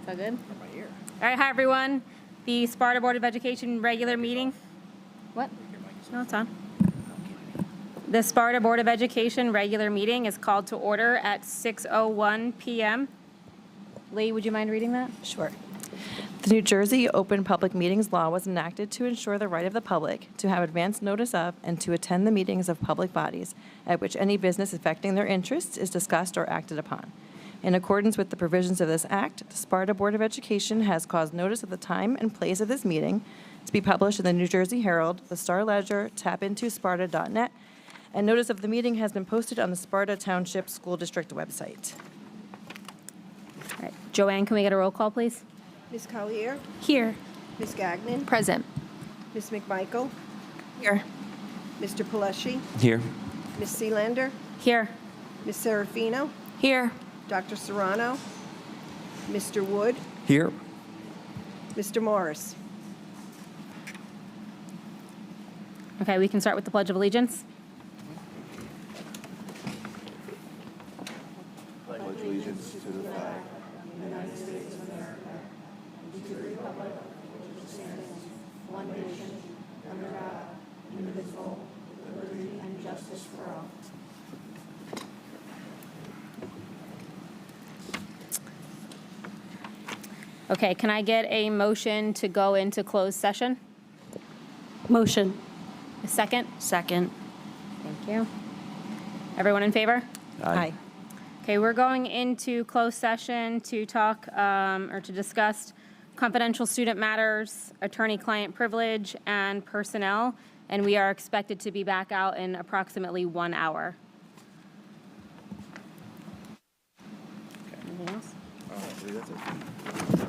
So good? All right, hi, everyone. The Sparta Board of Education regular meeting. What? No, it's on. The Sparta Board of Education regular meeting is called to order at 6:01 p.m. Lee, would you mind reading that? Sure. The New Jersey Open Public Meetings Law was enacted to ensure the right of the public to have advance notice of and to attend the meetings of public bodies at which any business affecting their interests is discussed or acted upon. In accordance with the provisions of this act, the Sparta Board of Education has caused notice of the time and place of this meeting to be published in the New Jersey Herald, the Star Ledger, tapintosparta.net, and notice of the meeting has been posted on the Sparta Township School District website. All right, Joanne, can we get a roll call, please? Ms. Collier, Here. Ms. Gagnon, Present. Ms. McMichael, Here. Mr. Paleshi, Here. Ms. Sealander, Here. Ms. Serafino, Here. Dr. Serrano, Mr. Wood, Here. Mr. Morris. Okay, we can start with the Pledge of Allegiance. Okay, can I get a motion to go into closed session? Motion. A second? Second. Thank you. Everyone in favor? Aye. Okay, we're going into closed session to talk or to discuss confidential student matters, attorney-client privilege, and personnel, and we are expected to be back out in approximately 1 hour. Anything else? That's it.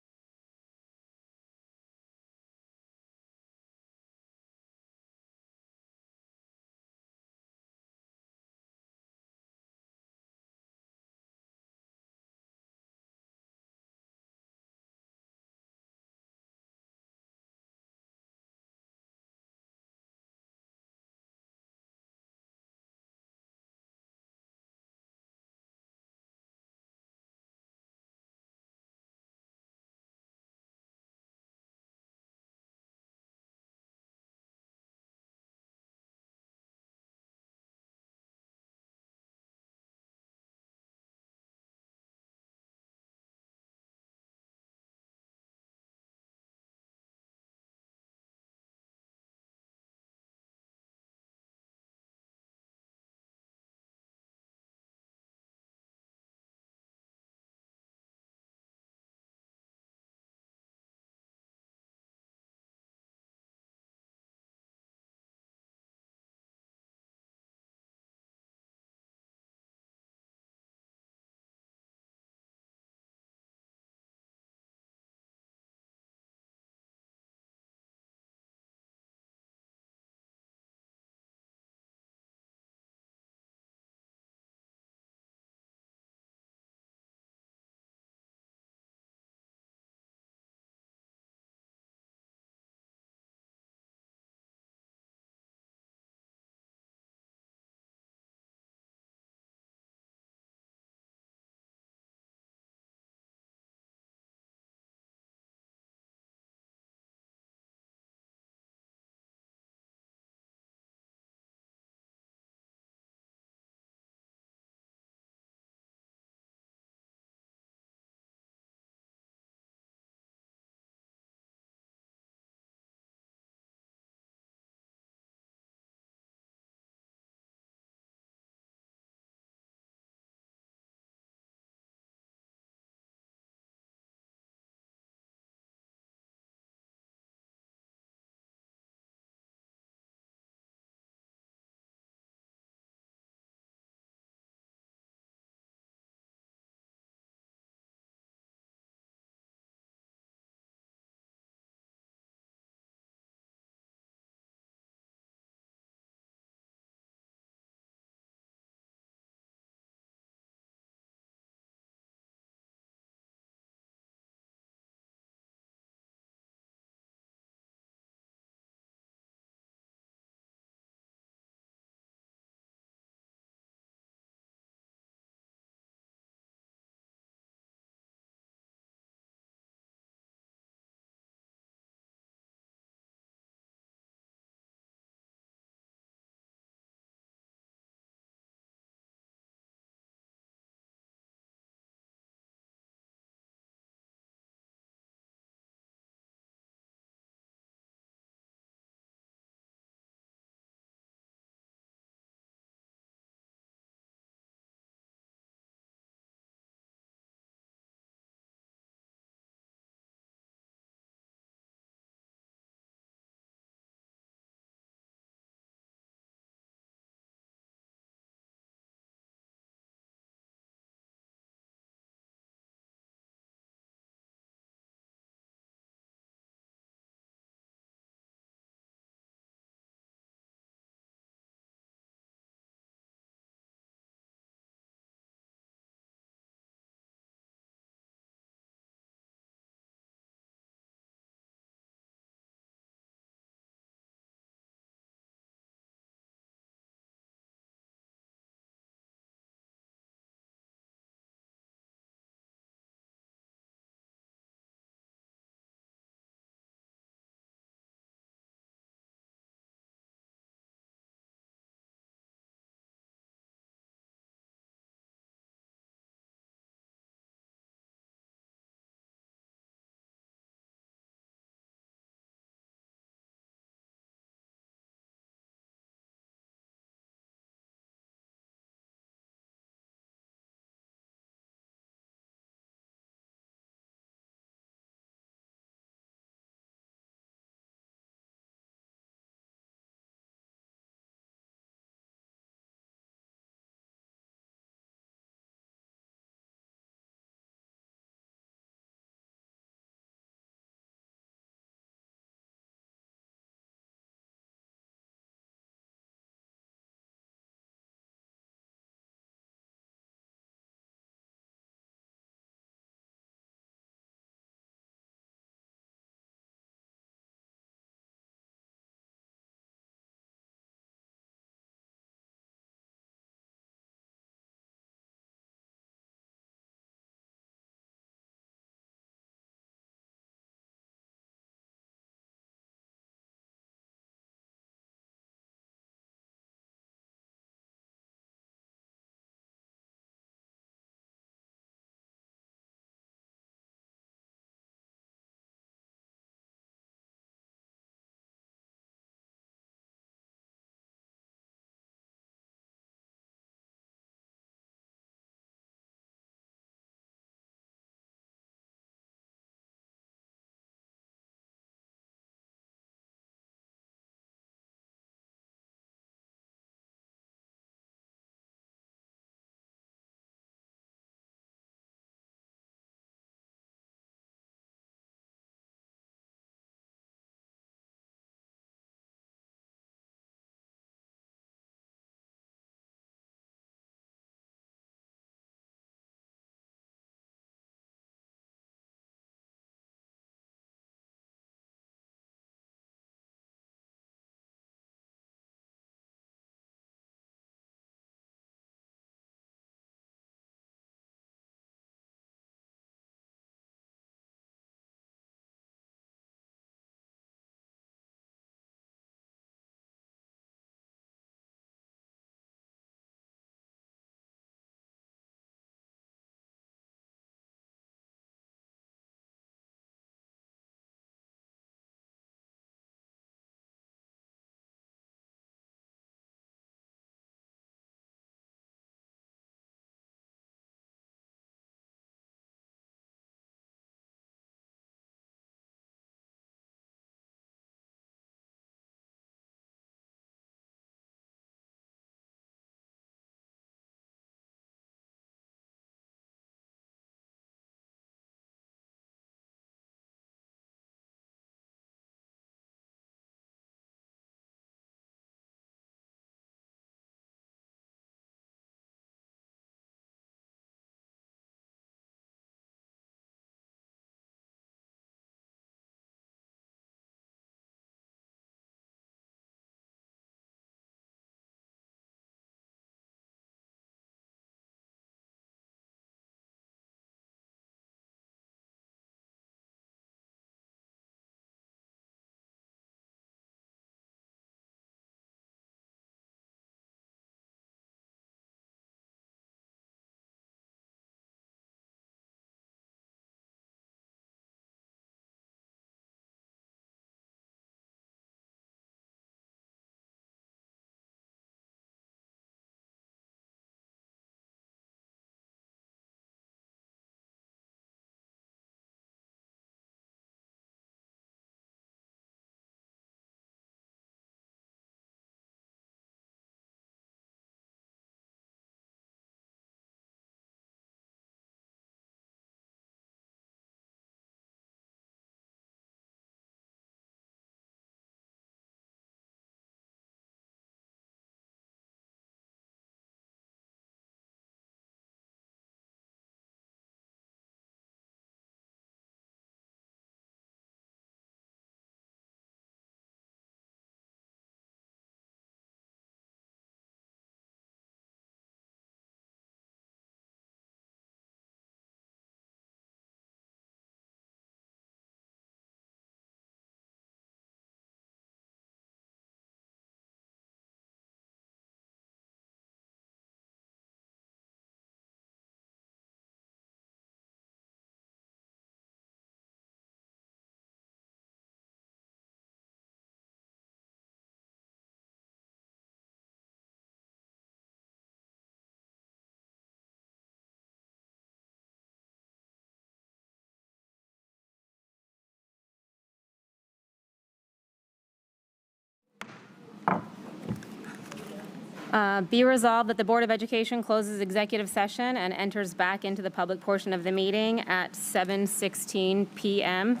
Be resolved that the Board of Education closes executive session and enters back into the public portion of the meeting at 7:16 PM.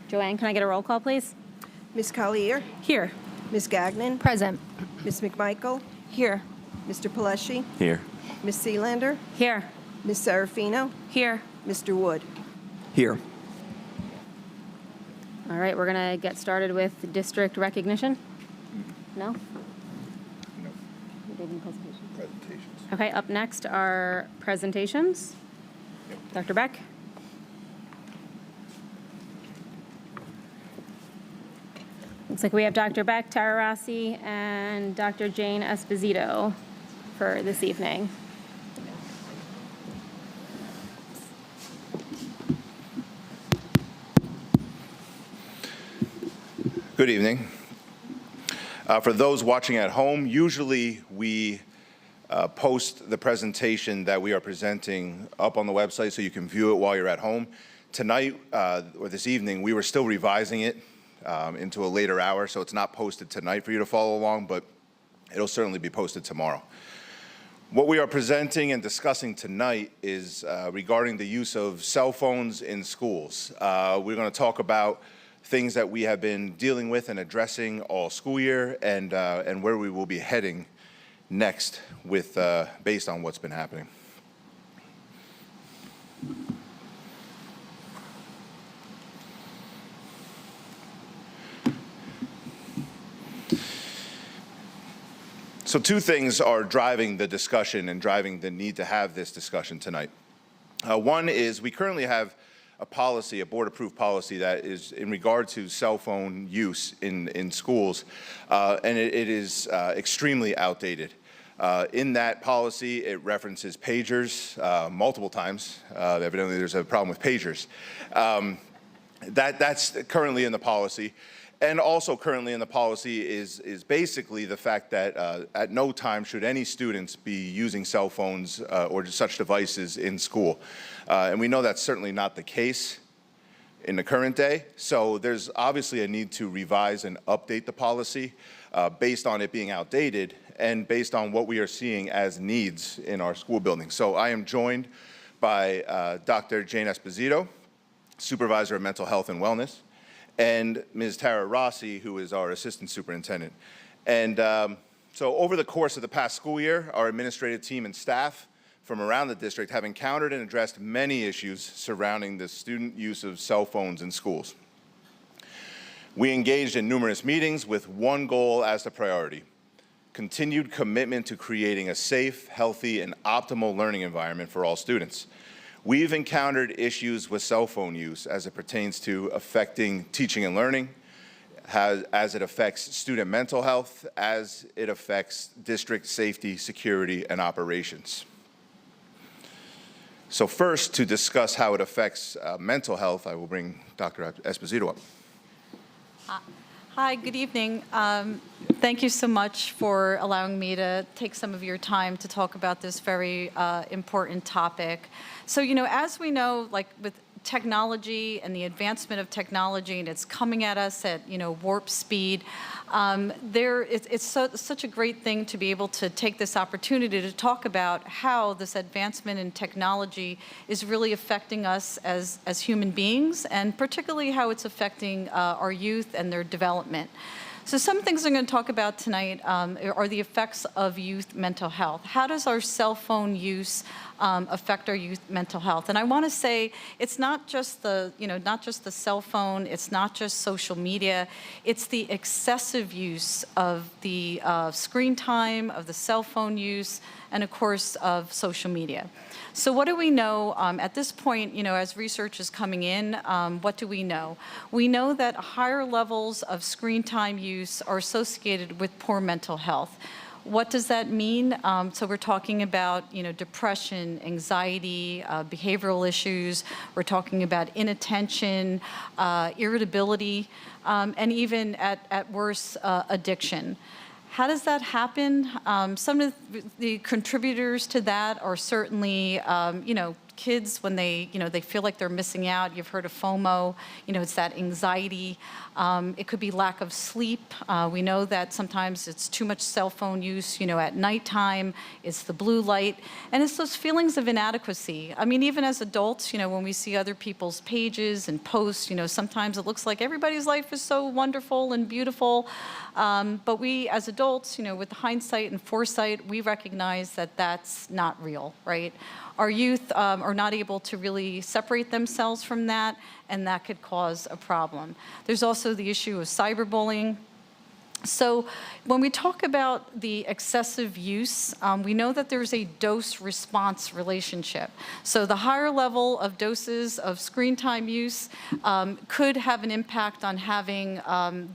Joanne, can I get a roll call, please? Ms. Collier, Here. Ms. Gagnon, Present. Ms. McMichael, Here. Mr. Pelesci, Here. Ms. Seelander, Here. Ms. Serafino, Here. Mr. Wood. Here. All right, we're going to get started with district recognition. No? Presentations. Okay, up next are presentations. Dr. Beck? Looks like we have Dr. Beck, Tara Rossi, and Dr. Jane Esposito for this evening. Good evening. For those watching at home, usually we post the presentation that we are presenting up on the website so you can view it while you're at home. Tonight, or this evening, we were still revising it into a later hour, so it's not posted tonight for you to follow along, but it'll certainly be posted tomorrow. What we are presenting and discussing tonight is regarding the use of cell phones in schools. We're going to talk about things that we have been dealing with and addressing all school year, and where we will be heading next with based on what's been happening. So two things are driving the discussion and driving the need to have this discussion tonight. One is we currently have a policy, a board-approved policy that is in regard to cell phone use in schools, and it is extremely outdated. In that policy, it references pagers multiple times. Evidently, there's a problem with pagers. That's currently in the policy. And also currently in the policy is basically the fact that at no time should any students be using cell phones or such devices in school. And we know that's certainly not the case in the current day. So there's obviously a need to revise and update the policy based on it being outdated and based on what we are seeing as needs in our school buildings. So I am joined by Dr. Jane Esposito, Supervisor of Mental Health and Wellness, and Ms. Tara Rossi, who is our Assistant Superintendent. And so over the course of the past school year, our administrative team and staff from around the district have encountered and addressed many issues surrounding the student use of cell phones in schools. We engaged in numerous meetings with one goal as the priority: continued commitment to creating a safe, healthy, and optimal learning environment for all students. We've encountered issues with cell phone use as it pertains to affecting teaching and learning, as it affects student mental health, as it affects district safety, security, and operations. So first, to discuss how it affects mental health, I will bring Dr. Esposito up. Hi, good evening. Thank you so much for allowing me to take some of your time to talk about this very important topic. So, as we know, like with technology and the advancement of technology, and it's coming at us at, warp speed, it's such a great thing to be able to take this opportunity to talk about how this advancement in technology is really affecting us as human beings, and particularly how it's affecting our youth and their development. So some things I'm going to talk about tonight are the effects of youth mental health. How does our cell phone use affect our youth mental health? And I want to say it's not just the cell phone. It's not just social media. It's the excessive use of the screen time, of the cell phone use, and of course of social media. So what do we know at this point, as research is coming in, what do we know? We know that higher levels of screen time use are associated with poor mental health. What does that mean? So we're talking about, depression, anxiety, behavioral issues. We're talking about inattention, irritability, and even at worst, addiction. How does that happen? Some of the contributors to that are certainly, kids, when they feel like they're missing out, you've heard of FOMO, it's that anxiety. It could be lack of sleep. We know that sometimes it's too much cell phone use, at nighttime. It's the blue light. And it's those feelings of inadequacy. I mean, even as adults, when we see other people's pages and posts, sometimes it looks like everybody's life is so wonderful and beautiful. But we, as adults, with hindsight and foresight, we recognize that that's not real, right? Our youth are not able to really separate themselves from that, and that could cause a problem. There's also the issue of cyberbullying. So when we talk about the excessive use, we know that there's a dose-response relationship. So the higher level of doses of screen time use could have an impact on having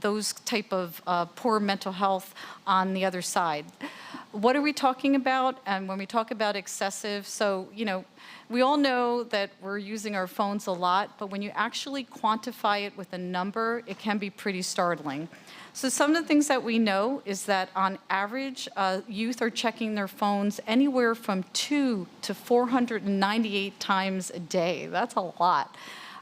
those type of poor mental health on the other side. What are we talking about? And when we talk about excessive, so, we all know that we're using our phones a lot, but when you actually quantify it with a number, it can be pretty startling. So some of the things that we know is that on average, youth are checking their phones anywhere from 2 to 498 times a day. That's a lot.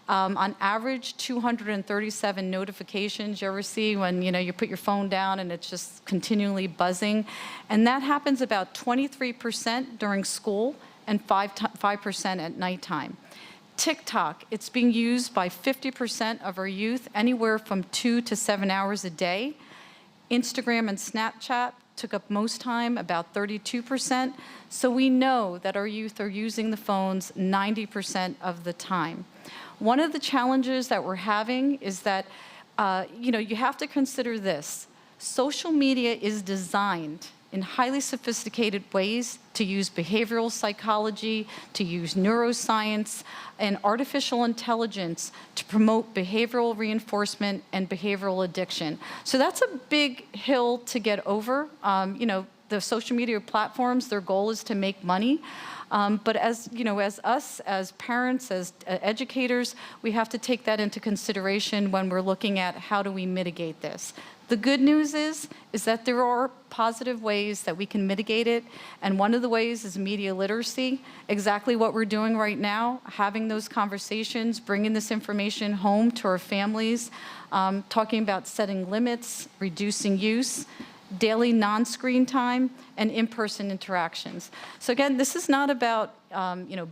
On average, 237 notifications you ever see when, you put your phone down and it's just continually buzzing. And that happens about 23% during school and 5% at nighttime. TikTok, it's being used by 50% of our youth, anywhere from 2 to 7 hours a day. Instagram and Snapchat took up most time, about 32%. So we know that our youth are using the phones 90% of the time. One of the challenges that we're having is that, you have to consider this. Social media is designed in highly sophisticated ways to use behavioral psychology, to use neuroscience, and artificial intelligence to promote behavioral reinforcement and behavioral addiction. So that's a big hill to get over. The social media platforms, their goal is to make money. But as us, as parents, as educators, we have to take that into consideration when we're looking at how do we mitigate this. The good news is that there are positive ways that we can mitigate it, and one of the ways is media literacy, exactly what we're doing right now, having those conversations, bringing this information home to our families, talking about setting limits, reducing use, daily non-screen time, and in-person interactions. So again, this is not about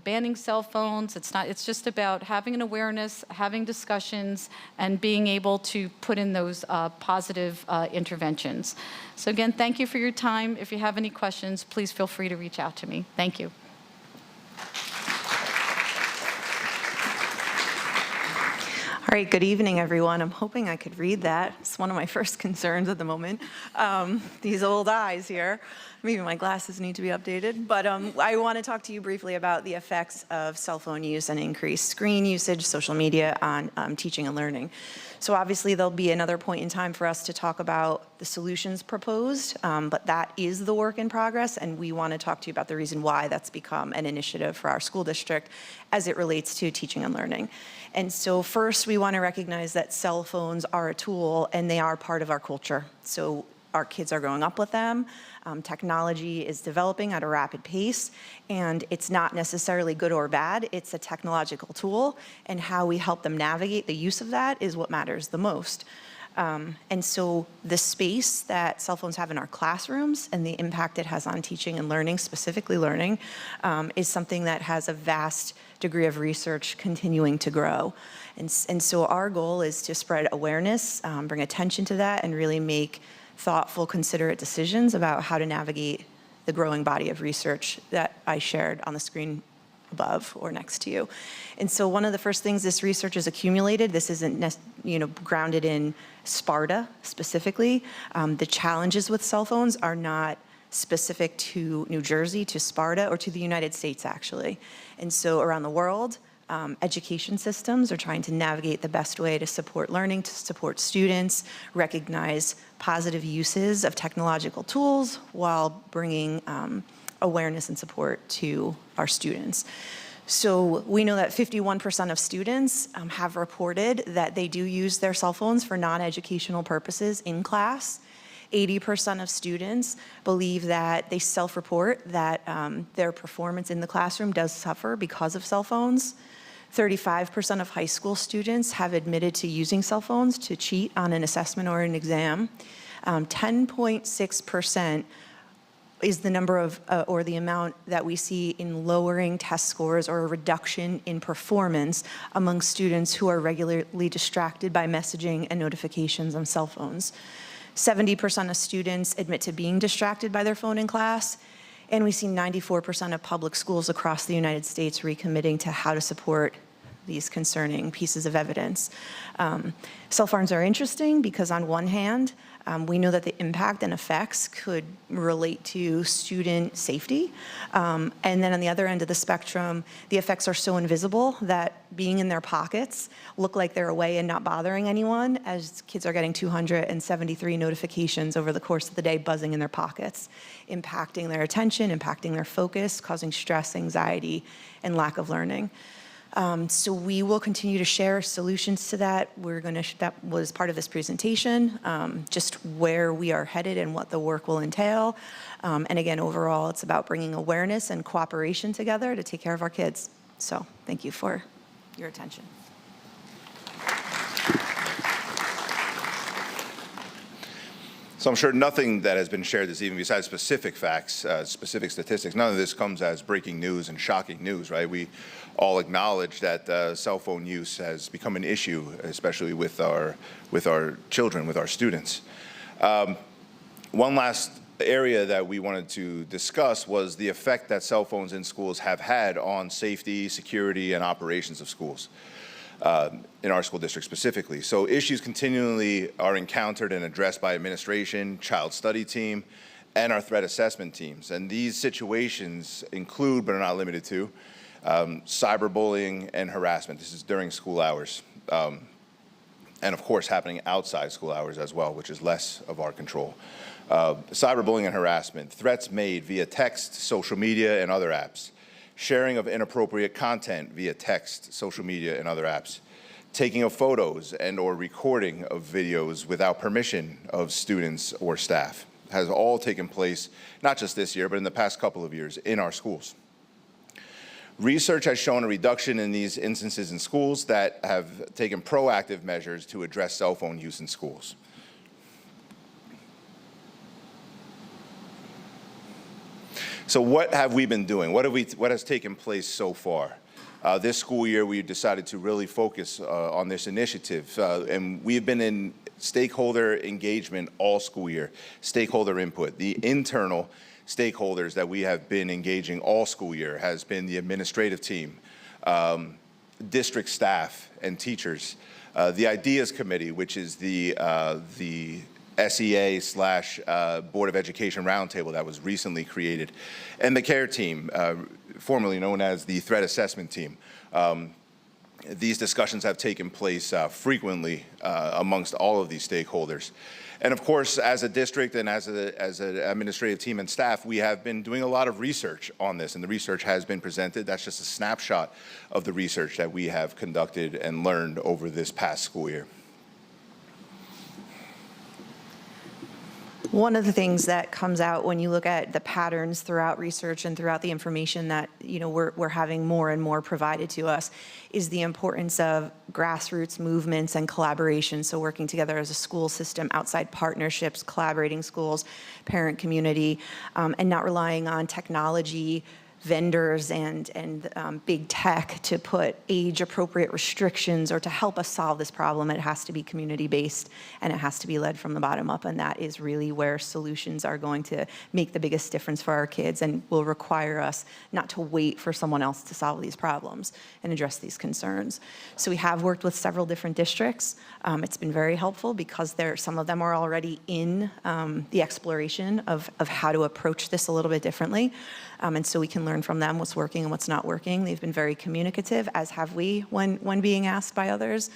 banning cell phones. It's just about having an awareness, having discussions, and being able to put in those positive interventions. So again, thank you for your time. If you have any questions, please feel free to reach out to me. Thank you. All right, good evening, everyone. I'm hoping I could read that. It's one of my first concerns at the moment. These old eyes here. Maybe my glasses need to be updated. But I want to talk to you briefly about the effects of cell phone use and increased screen usage, social media on teaching and learning. So obviously there'll be another point in time for us to talk about the solutions proposed, but that is the work in progress, and we want to talk to you about the reason why that's become an initiative for our school district as it relates to teaching and learning. And so first, we want to recognize that cell phones are a tool and they are part of our culture. So our kids are growing up with them. Technology is developing at a rapid pace, and it's not necessarily good or bad. It's a technological tool, and how we help them navigate the use of that is what matters the most. And so the space that cell phones have in our classrooms and the impact it has on teaching and learning, specifically learning, is something that has a vast degree of research continuing to grow. And so our goal is to spread awareness, bring attention to that, and really make thoughtful, considerate decisions about how to navigate the growing body of research that I shared on the screen above or next to you. And so one of the first things this research is accumulated, this isn't grounded in Sparta specifically. The challenges with cell phones are not specific to New Jersey, to Sparta, or to the United States, actually. And so around the world, education systems are trying to navigate the best way to support learning, to support students, recognize positive uses of technological tools while bringing awareness and support to our students. So we know that 51% of students have reported that they do use their cell phones for non-educational purposes in class. 80% of students believe that they self-report that their performance in the classroom does suffer because of cell phones. 35% of high school students have admitted to using cell phones to cheat on an assessment or an exam. 10.6% is the number of, or the amount that we see in lowering test scores or a reduction in performance among students who are regularly distracted by messaging and notifications on cell phones. 70% of students admit to being distracted by their phone in class, and we see 94% of public schools across the United States recommitting to how to support these concerning pieces of evidence. Cell phones are interesting because on one hand, we know that the impact and effects could relate to student safety. And then on the other end of the spectrum, the effects are so invisible that being in their pockets look like they're away and not bothering anyone, as kids are getting 273 notifications over the course of the day buzzing in their pockets, impacting their attention, impacting their focus, causing stress, anxiety, and lack of learning. So we will continue to share solutions to that. That was part of this presentation, just where we are headed and what the work will entail. And again, overall, it's about bringing awareness and cooperation together to take care of our kids. So thank you for your attention. So I'm sure nothing that has been shared this evening, besides specific facts, specific statistics, none of this comes as breaking news and shocking news, right? We all acknowledge that cell phone use has become an issue, especially with our children, with our students. One last area that we wanted to discuss was the effect that cell phones in schools have had on safety, security, and operations of schools. In our school district specifically. So issues continually are encountered and addressed by administration, child study team, and our threat assessment teams. And these situations include, but are not limited to, cyberbullying and harassment. This is during school hours. And of course happening outside school hours as well, which is less of our control. Cyberbullying and harassment, threats made via text, social media, and other apps. Sharing of inappropriate content via text, social media, and other apps. Taking of photos and or recording of videos without permission of students or staff has all taken place, not just this year, but in the past couple of years in our schools. Research has shown a reduction in these instances in schools that have taken proactive measures to address cell phone use in schools. So what have we been doing? What has taken place so far? This school year, we decided to really focus on this initiative, and we've been in stakeholder engagement all school year, stakeholder input. The internal stakeholders that we have been engaging all school year has been the administrative team, district staff and teachers, the Ideas Committee, which is the SEA/Board of Education Roundtable that was recently created, and the CARE team, formerly known as the Threat Assessment Team. These discussions have taken place frequently amongst all of these stakeholders. And of course, as a district and as an administrative team and staff, we have been doing a lot of research on this, and the research has been presented. That's just a snapshot of the research that we have conducted and learned over this past school year. One of the things that comes out when you look at the patterns throughout research and throughout the information that we're having more and more provided to us is the importance of grassroots movements and collaboration. So working together as a school system, outside partnerships, collaborating schools, parent community, and not relying on technology vendors and big tech to put age-appropriate restrictions or to help us solve this problem. It has to be community-based, and it has to be led from the bottom up, and that is really where solutions are going to make the biggest difference for our kids and will require us not to wait for someone else to solve these problems and address these concerns. So we have worked with several different districts. It's been very helpful because some of them are already in the exploration of how to approach this a little bit differently. And so we can learn from them what's working and what's not working. They've been very communicative, as have we when being asked by others.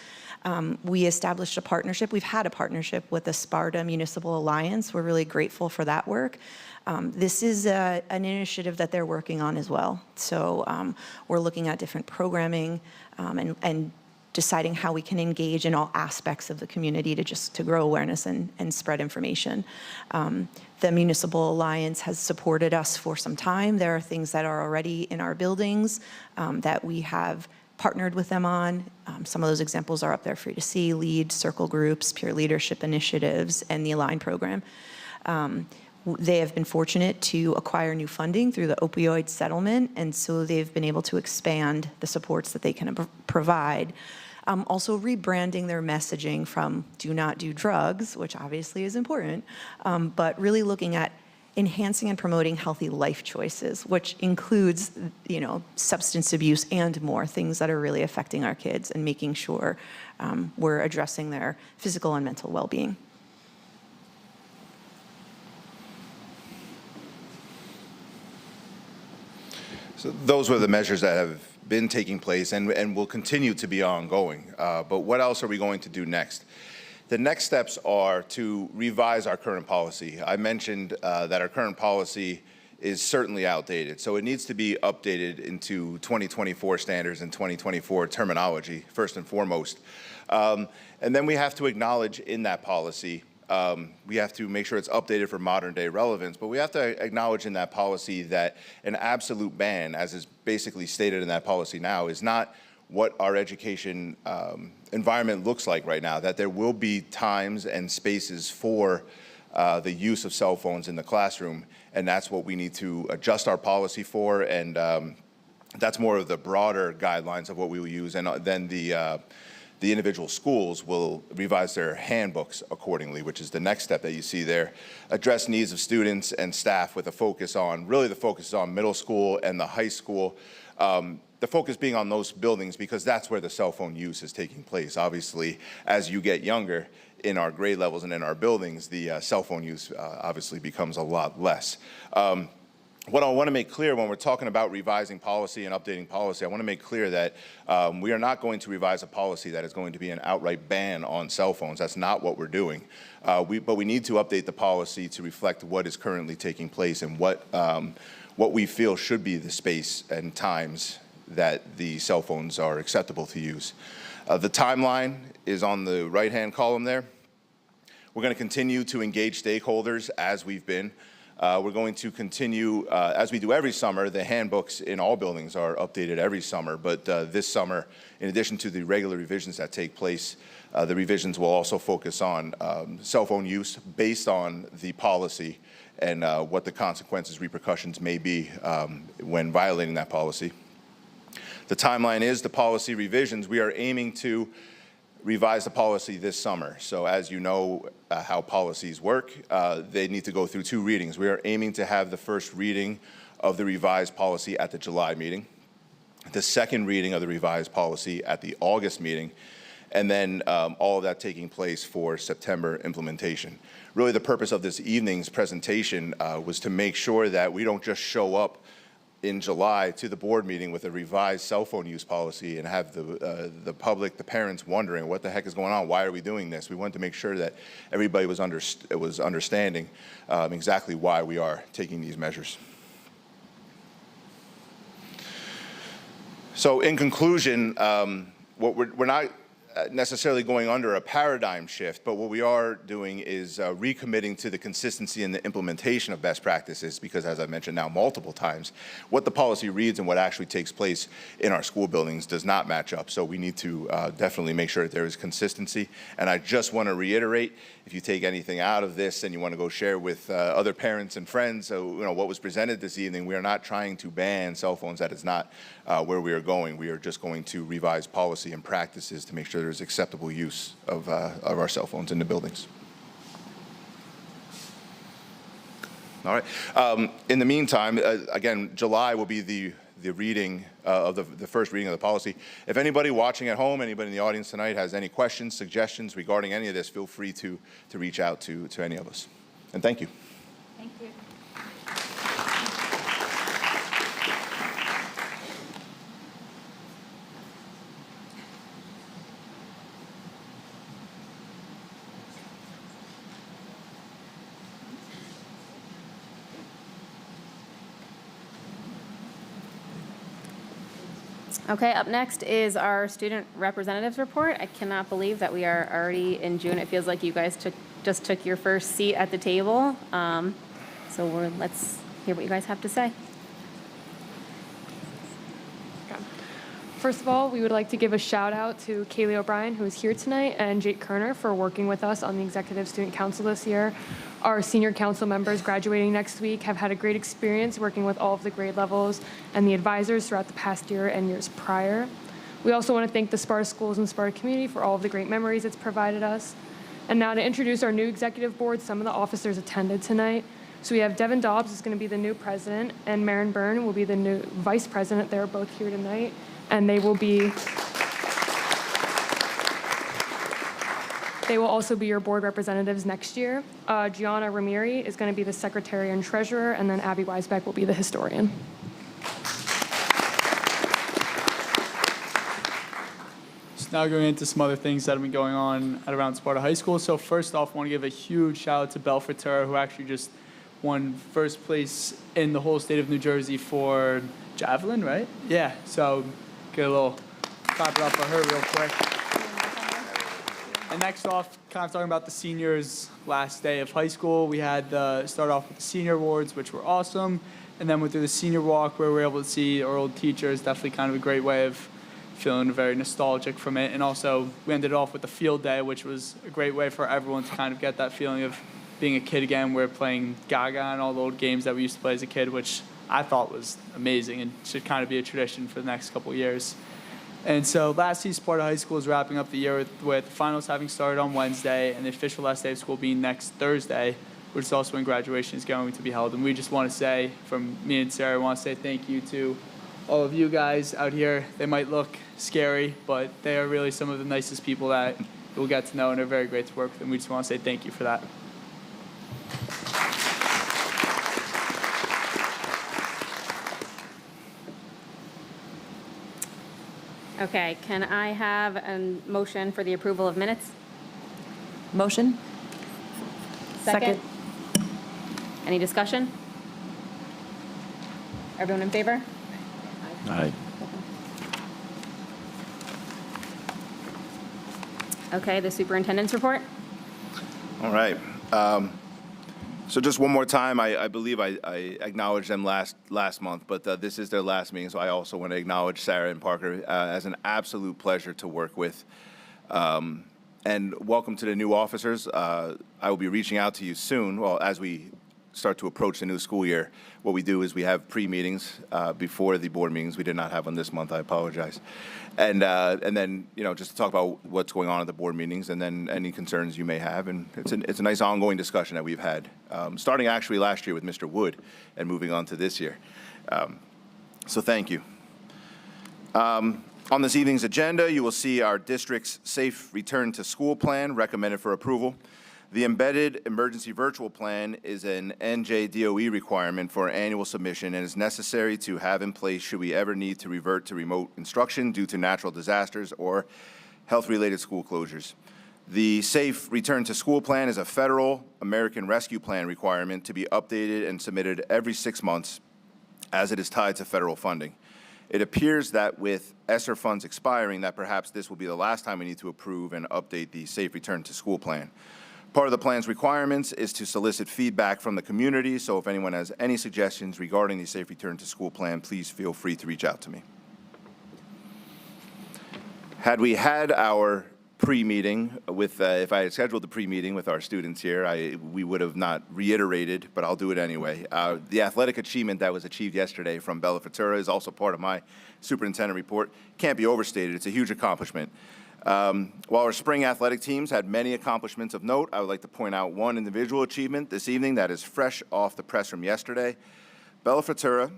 We established a partnership. We've had a partnership with the Sparta Municipal Alliance. We're really grateful for that work. This is an initiative that they're working on as well. So we're looking at different programming and deciding how we can engage in all aspects of the community to grow awareness and spread information. The Municipal Alliance has supported us for some time. There are things that are already in our buildings that we have partnered with them on. Some of those examples are up there for you to see: LEAD, circle groups, peer leadership initiatives, and the Align program. They have been fortunate to acquire new funding through the opioid settlement, and so they've been able to expand the supports that they can provide. Also rebranding their messaging from do not do drugs, which obviously is important, but really looking at enhancing and promoting healthy life choices, which includes, substance abuse and more, things that are really affecting our kids, and making sure we're addressing their physical and mental well-being. So those were the measures that have been taking place and will continue to be ongoing. But what else are we going to do next? The next steps are to revise our current policy. I mentioned that our current policy is certainly outdated, so it needs to be updated into 2024 standards and 2024 terminology, first and foremost. And then we have to acknowledge in that policy, we have to make sure it's updated for modern day relevance, but we have to acknowledge in that policy that an absolute ban, as is basically stated in that policy now, is not what our education environment looks like right now, that there will be times and spaces for the use of cell phones in the classroom, and that's what we need to adjust our policy for, and that's more of the broader guidelines of what we will use, and then the individual schools will revise their handbooks accordingly, which is the next step that you see there. Address needs of students and staff with a focus on, really the focus is on middle school and the high school. The focus being on those buildings because that's where the cell phone use is taking place. Obviously, as you get younger in our grade levels and in our buildings, the cell phone use obviously becomes a lot less. What I want to make clear when we're talking about revising policy and updating policy, I want to make clear that we are not going to revise a policy that is going to be an outright ban on cell phones. That's not what we're doing. But we need to update the policy to reflect what is currently taking place and what we feel should be the space and times that the cell phones are acceptable to use. The timeline is on the right-hand column there. We're going to continue to engage stakeholders as we've been. We're going to continue, as we do every summer, the handbooks in all buildings are updated every summer, but this summer, in addition to the regular revisions that take place, the revisions will also focus on cell phone use based on the policy and what the consequences, repercussions may be when violating that policy. The timeline is the policy revisions. We are aiming to revise the policy this summer. So as you know how policies work, they need to go through 2 readings. We are aiming to have the first reading of the revised policy at the July meeting, the second reading of the revised policy at the August meeting, and then all of that taking place for September implementation. Really the purpose of this evening's presentation was to make sure that we don't just show up in July to the board meeting with a revised cell phone use policy and have the public, the parents wondering what the heck is going on, why are we doing this? We wanted to make sure that everybody was understanding exactly why we are taking these measures. So in conclusion, we're not necessarily going under a paradigm shift, but what we are doing is recommitting to the consistency and the implementation of best practices because, as I mentioned now multiple times, what the policy reads and what actually takes place in our school buildings does not match up. So we need to definitely make sure that there is consistency. And I just want to reiterate, if you take anything out of this and you want to go share with other parents and friends, what was presented this evening, we are not trying to ban cell phones. That is not where we are going. We are just going to revise policy and practices to make sure there's acceptable use of our cell phones in the buildings. All right. In the meantime, again, July will be the reading of the first reading of the policy. If anybody watching at home, anybody in the audience tonight has any questions, suggestions regarding any of this, feel free to reach out to any of us. And thank you. Thank you. Okay, up next is our student representatives report. I cannot believe that we are already in June. It feels like you guys just took your first seat at the table. Let's hear what you guys have to say. First of all, we would like to give a shout out to Kaylee O'Brien, who is here tonight, and Jake Kerner for working with us on the Executive Student Council this year. Our senior council members graduating next week have had a great experience working with all of the grade levels and the advisors throughout the past year and years prior. We also want to thank the Sparta schools and Sparta community for all of the great memories it's provided us. And now to introduce our new executive board, some of the officers attended tonight. So we have Devin Dobbs is going to be the new president, and Maren Byrne will be the new vice president. They're both here tonight, and they will also be your board representatives next year. Gianna Ramiri is going to be the secretary and treasurer, and then Abby Weisbeck will be the historian. So now going into some other things that have been going on at around Sparta High School. So first off, I want to give a huge shout out to Belfatura, who actually just won first place in the whole state of New Jersey for javelin, right? Yeah, so get a little clap it up for her real quick. And next off, kind of talking about the seniors' last day of high school, we had start off with the senior awards, which were awesome, and then went through the senior walk where we were able to see our old teachers. Definitely kind of a great way of feeling very nostalgic from it. And also, we ended off with the field day, which was a great way for everyone to kind of get that feeling of being a kid again. We're playing Gaga and all the old games that we used to play as a kid, which I thought was amazing and should kind of be a tradition for the next couple of years. And so lastly, Sparta High School is wrapping up the year with finals having started on Wednesday and the official last day of school being next Thursday, which is also when graduation is going to be held. And we just want to say, from me and Sarah, I want to say thank you to all of you guys out here. They might look scary, but they are really some of the nicest people that we'll get to know, and they're very great to work with. And we just want to say thank you for that. Okay, can I have a motion for the approval of minutes? Motion? Second. Any discussion? Everyone in favor? Aye. Okay, the superintendent's report? All right. So just one more time, I believe I acknowledged them last month, but this is their last meeting, so I also want to acknowledge Sarah and Parker as an absolute pleasure to work with. And welcome to the new officers. I will be reaching out to you soon, well, as we start to approach the new school year. What we do is we have pre-meetings before the board meetings. We did not have one this month, I apologize. And then, just to talk about what's going on at the board meetings and then any concerns you may have. And it's a nice ongoing discussion that we've had, starting actually last year with Mr. Wood and moving on to this year. So thank you. On this evening's agenda, you will see our district's safe return to school plan recommended for approval. The embedded emergency virtual plan is an NJDOE requirement for annual submission and is necessary to have in place should we ever need to revert to remote instruction due to natural disasters or health-related school closures. The Safe Return to School Plan is a federal American Rescue Plan requirement to be updated and submitted every 6 months as it is tied to federal funding. It appears that with ESSER funds expiring, that perhaps this will be the last time we need to approve and update the Safe Return to School Plan. Part of the plan's requirements is to solicit feedback from the community, so if anyone has any suggestions regarding the Safe Return to School Plan, please feel free to reach out to me. Had we had our pre-meeting with, if I had scheduled the pre-meeting with our students here, we would have not reiterated, but I'll do it anyway. The athletic achievement that was achieved yesterday from Bella Futura is also part of my superintendent report. Can't be overstated. It's a huge accomplishment. While our spring athletic teams had many accomplishments of note, I would like to point out one individual achievement this evening that is fresh off the press from yesterday. Bella Futura,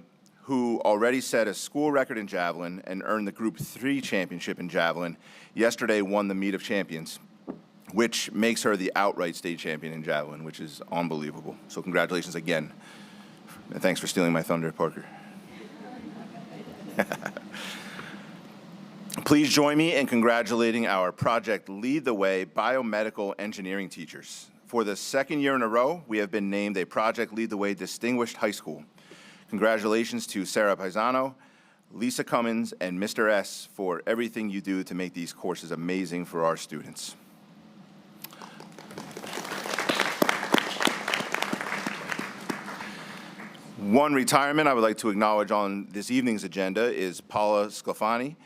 who already set a school record in javelin and earned the Group 3 championship in javelin, yesterday won the Meet of Champions, which makes her the outright state champion in javelin, which is unbelievable. So congratulations again. And thanks for stealing my thunder, Parker. Please join me in congratulating our Project Lead the Way biomedical engineering teachers. For the second year in a row, we have been named a Project Lead the Way Distinguished High School. Congratulations to Sarah Paisano, Lisa Cummins, and Mr. S. for everything you do to make these courses amazing for our students. One retirement I would like to acknowledge on this evening's agenda is Paula Sclafani.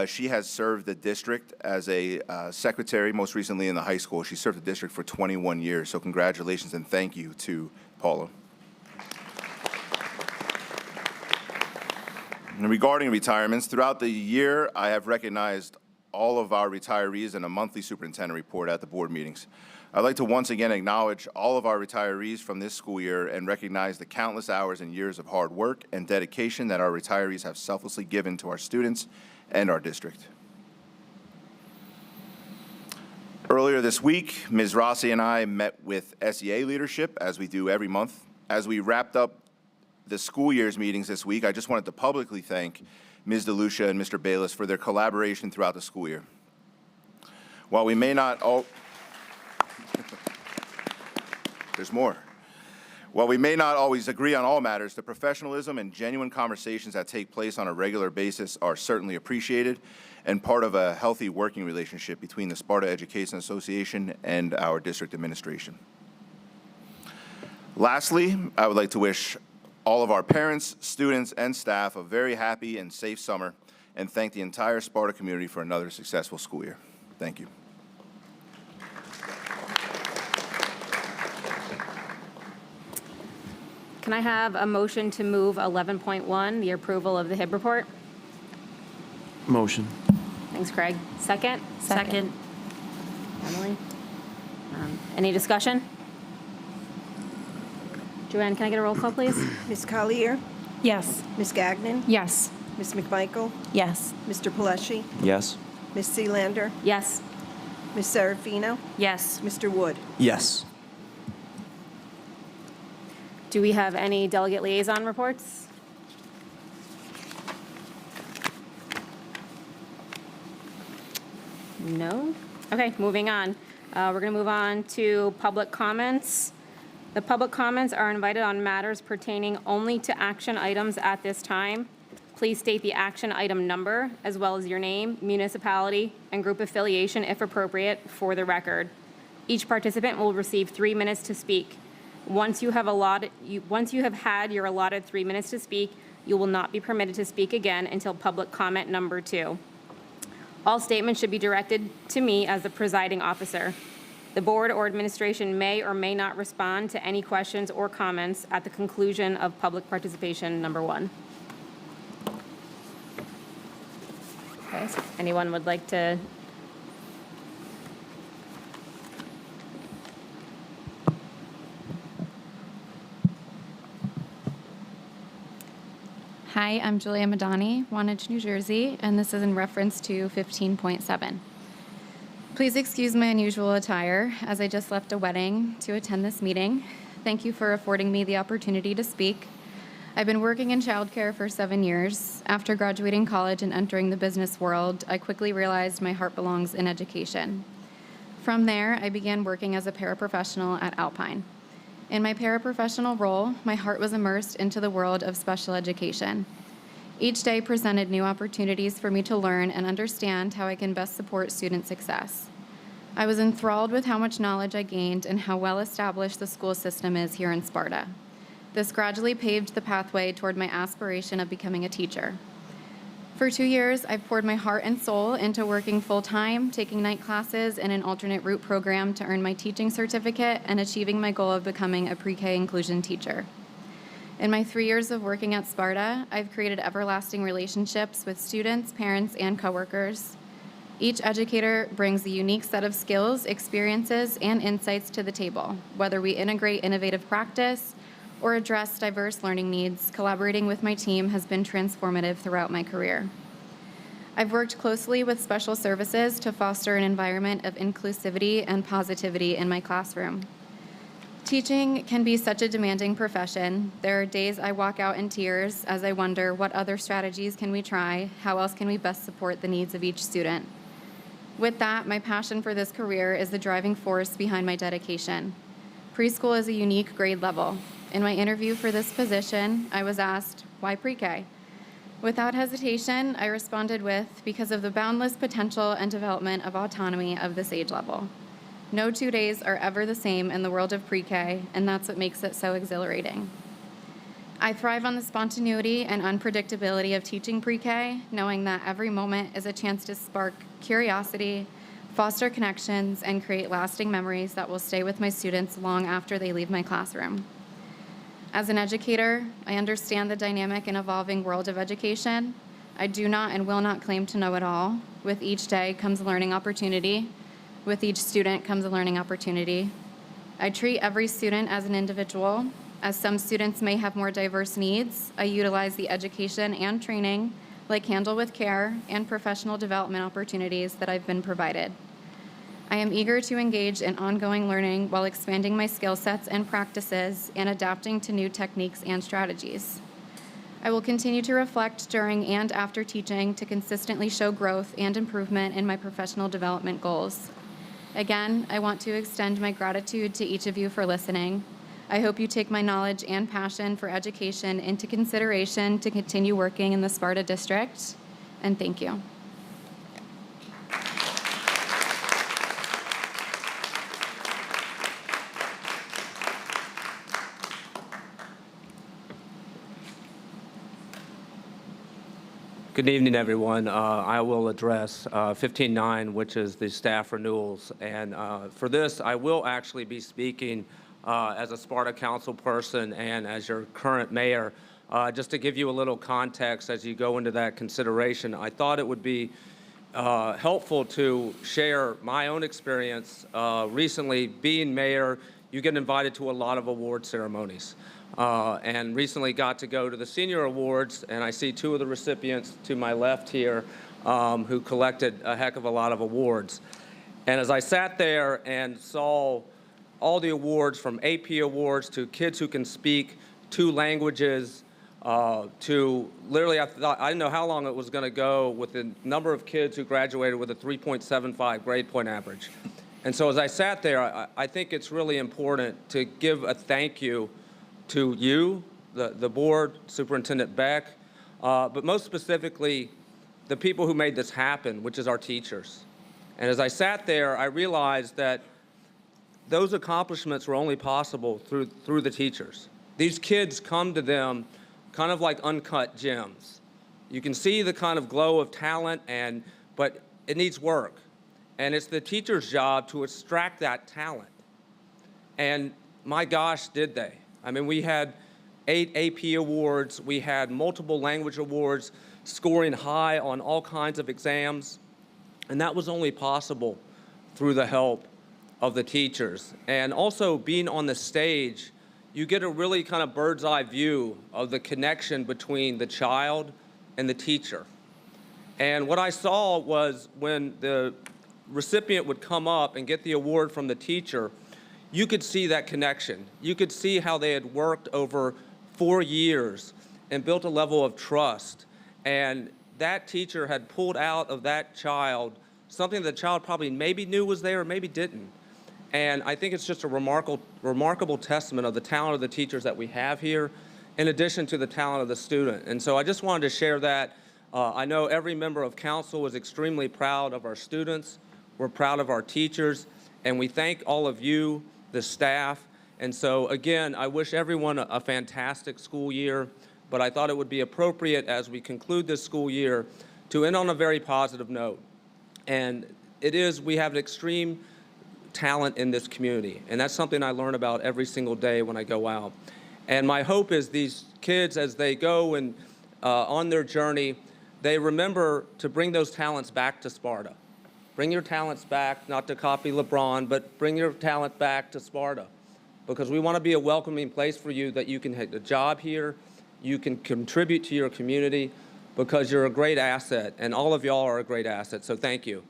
She has served the district as a secretary, most recently in the high school. She served the district for 21 years, so congratulations and thank you to Paula. And regarding retirements, throughout the year, I have recognized all of our retirees in a monthly superintendent report at the board meetings. I'd like to once again acknowledge all of our retirees from this school year and recognize the countless hours and years of hard work and dedication that our retirees have selflessly given to our students and our district. Earlier this week, Ms. Rossi and I met with SEA leadership, as we do every month. As we wrapped up the school year's meetings this week, I just wanted to publicly thank Ms. DeLucia and Mr. Bayless for their collaboration throughout the school year. While we may not all... There's more. While we may not always agree on all matters, the professionalism and genuine conversations that take place on a regular basis are certainly appreciated and part of a healthy working relationship between the Sparta Education Association and our district administration. Lastly, I would like to wish all of our parents, students, and staff a very happy and safe summer and thank the entire Sparta community for another successful school year. Thank you. Can I have a motion to move 11.1, the approval of the HIB report? Motion. Thanks, Craig. Second? Second. Emily? Any discussion? Joanne, can I get a roll call, please? Ms. Collier, Yes. Ms. Gagnon, Yes. Ms. McMichael, Yes. Mr. Pelesci, Yes. Ms. Seelander, Yes. Ms. Serafino, Yes. Mr. Wood. Yes. Do we have any delegate liaison reports? No? Okay, moving on. We're going to move on to public comments. The public comments are invited on matters pertaining only to action items at this time. Please state the action item number, as well as your name, municipality, and group affiliation, if appropriate, for the record. Each participant will receive 3 minutes to speak. Once you have had your allotted 3 minutes to speak, you will not be permitted to speak again until public comment number 2. All statements should be directed to me as the presiding officer. The board or administration may or may not respond to any questions or comments at the conclusion of public participation number 1. Okay, so anyone would like to? Hi, I'm Julia Madani, Wantage, New Jersey, and this is in reference to 15.7. Please excuse my unusual attire, as I just left a wedding to attend this meeting. Thank you for affording me the opportunity to speak. I've been working in childcare for 7 years. After graduating college and entering the business world, I quickly realized my heart belongs in education. From there, I began working as a paraprofessional at Alpine. In my paraprofessional role, my heart was immersed into the world of special education. Each day presented new opportunities for me to learn and understand how I can best support student success. I was enthralled with how much knowledge I gained and how well established the school system is here in Sparta. This gradually paved the pathway toward my aspiration of becoming a teacher. For 2 years, I've poured my heart and soul into working full-time, taking night classes in an alternate route program to earn my teaching certificate and achieving my goal of becoming a pre-K inclusion teacher. In my 3 years of working at Sparta, I've created everlasting relationships with students, parents, and coworkers. Each educator brings a unique set of skills, experiences, and insights to the table. Whether we integrate innovative practice or address diverse learning needs, collaborating with my team has been transformative throughout my career. I've worked closely with special services to foster an environment of inclusivity and positivity in my classroom. Teaching can be such a demanding profession. There are days I walk out in tears as I wonder what other strategies can we try, how else can we best support the needs of each student. With that, my passion for this career is the driving force behind my dedication. Preschool is a unique grade level. In my interview for this position, I was asked, why pre-K? Without hesitation, I responded with, because of the boundless potential and development of autonomy of this age level. No 2 days are ever the same in the world of pre-K, and that's what makes it so exhilarating. I thrive on the spontaneity and unpredictability of teaching pre-K, knowing that every moment is a chance to spark curiosity, foster connections, and create lasting memories that will stay with my students long after they leave my classroom. As an educator, I understand the dynamic and evolving world of education. I do not and will not claim to know it all. With each day comes a learning opportunity. With each student comes a learning opportunity. I treat every student as an individual. As some students may have more diverse needs, I utilize the education and training, like Handle with Care and professional development opportunities that I've been provided. I am eager to engage in ongoing learning while expanding my skill sets and practices and adapting to new techniques and strategies. I will continue to reflect during and after teaching to consistently show growth and improvement in my professional development goals. Again, I want to extend my gratitude to each of you for listening. I hope you take my knowledge and passion for education into consideration to continue working in the Sparta district, and thank you. Good evening, everyone. I will address 15.9, which is the staff renewals. And for this, I will actually be speaking as a Sparta council person and as your current mayor. Just to give you a little context as you go into that consideration, I thought it would be helpful to share my own experience. Recently, being mayor, you get invited to a lot of award ceremonies. And recently got to go to the senior awards, and I see two of the recipients to my left here who collected a heck of a lot of awards. And as I sat there and saw all the awards, from AP awards to kids who can speak 2 languages, to literally, I didn't know how long it was going to go with the number of kids who graduated with a 3.75 grade point average. And so as I sat there, I think it's really important to give a thank you to you, the board, Superintendent Beck, but most specifically, the people who made this happen, which is our teachers. And as I sat there, I realized that those accomplishments were only possible through the teachers. These kids come to them kind of like uncut gems. You can see the kind of glow of talent, but it needs work. And it's the teacher's job to extract that talent. And my gosh, did they. I mean, we had 8 AP awards, we had multiple language awards, scoring high on all kinds of exams, and that was only possible through the help of the teachers. And also being on the stage, you get a really kind of bird's eye view of the connection between the child and the teacher. And what I saw was when the recipient would come up and get the award from the teacher, you could see that connection. You could see how they had worked over 4 years and built a level of trust. And that teacher had pulled out of that child something the child probably maybe knew was there or maybe didn't. And I think it's just a remarkable testament of the talent of the teachers that we have here, in addition to the talent of the student. And so I just wanted to share that. I know every member of council is extremely proud of our students. We're proud of our teachers. And we thank all of you, the staff. And so, again, I wish everyone a fantastic school year, but I thought it would be appropriate as we conclude this school year to end on a very positive note. And we have an extreme talent in this community, and that's something I learn about every single day when I go out. And my hope is these kids, as they go and on their journey, they remember to bring those talents back to Sparta. Bring your talents back, not to copy LeBron, but bring your talent back to Sparta, because we want to be a welcoming place for you, that you can get a job here, you can contribute to your community, because you're a great asset, and all of y'all are a great asset, so thank you.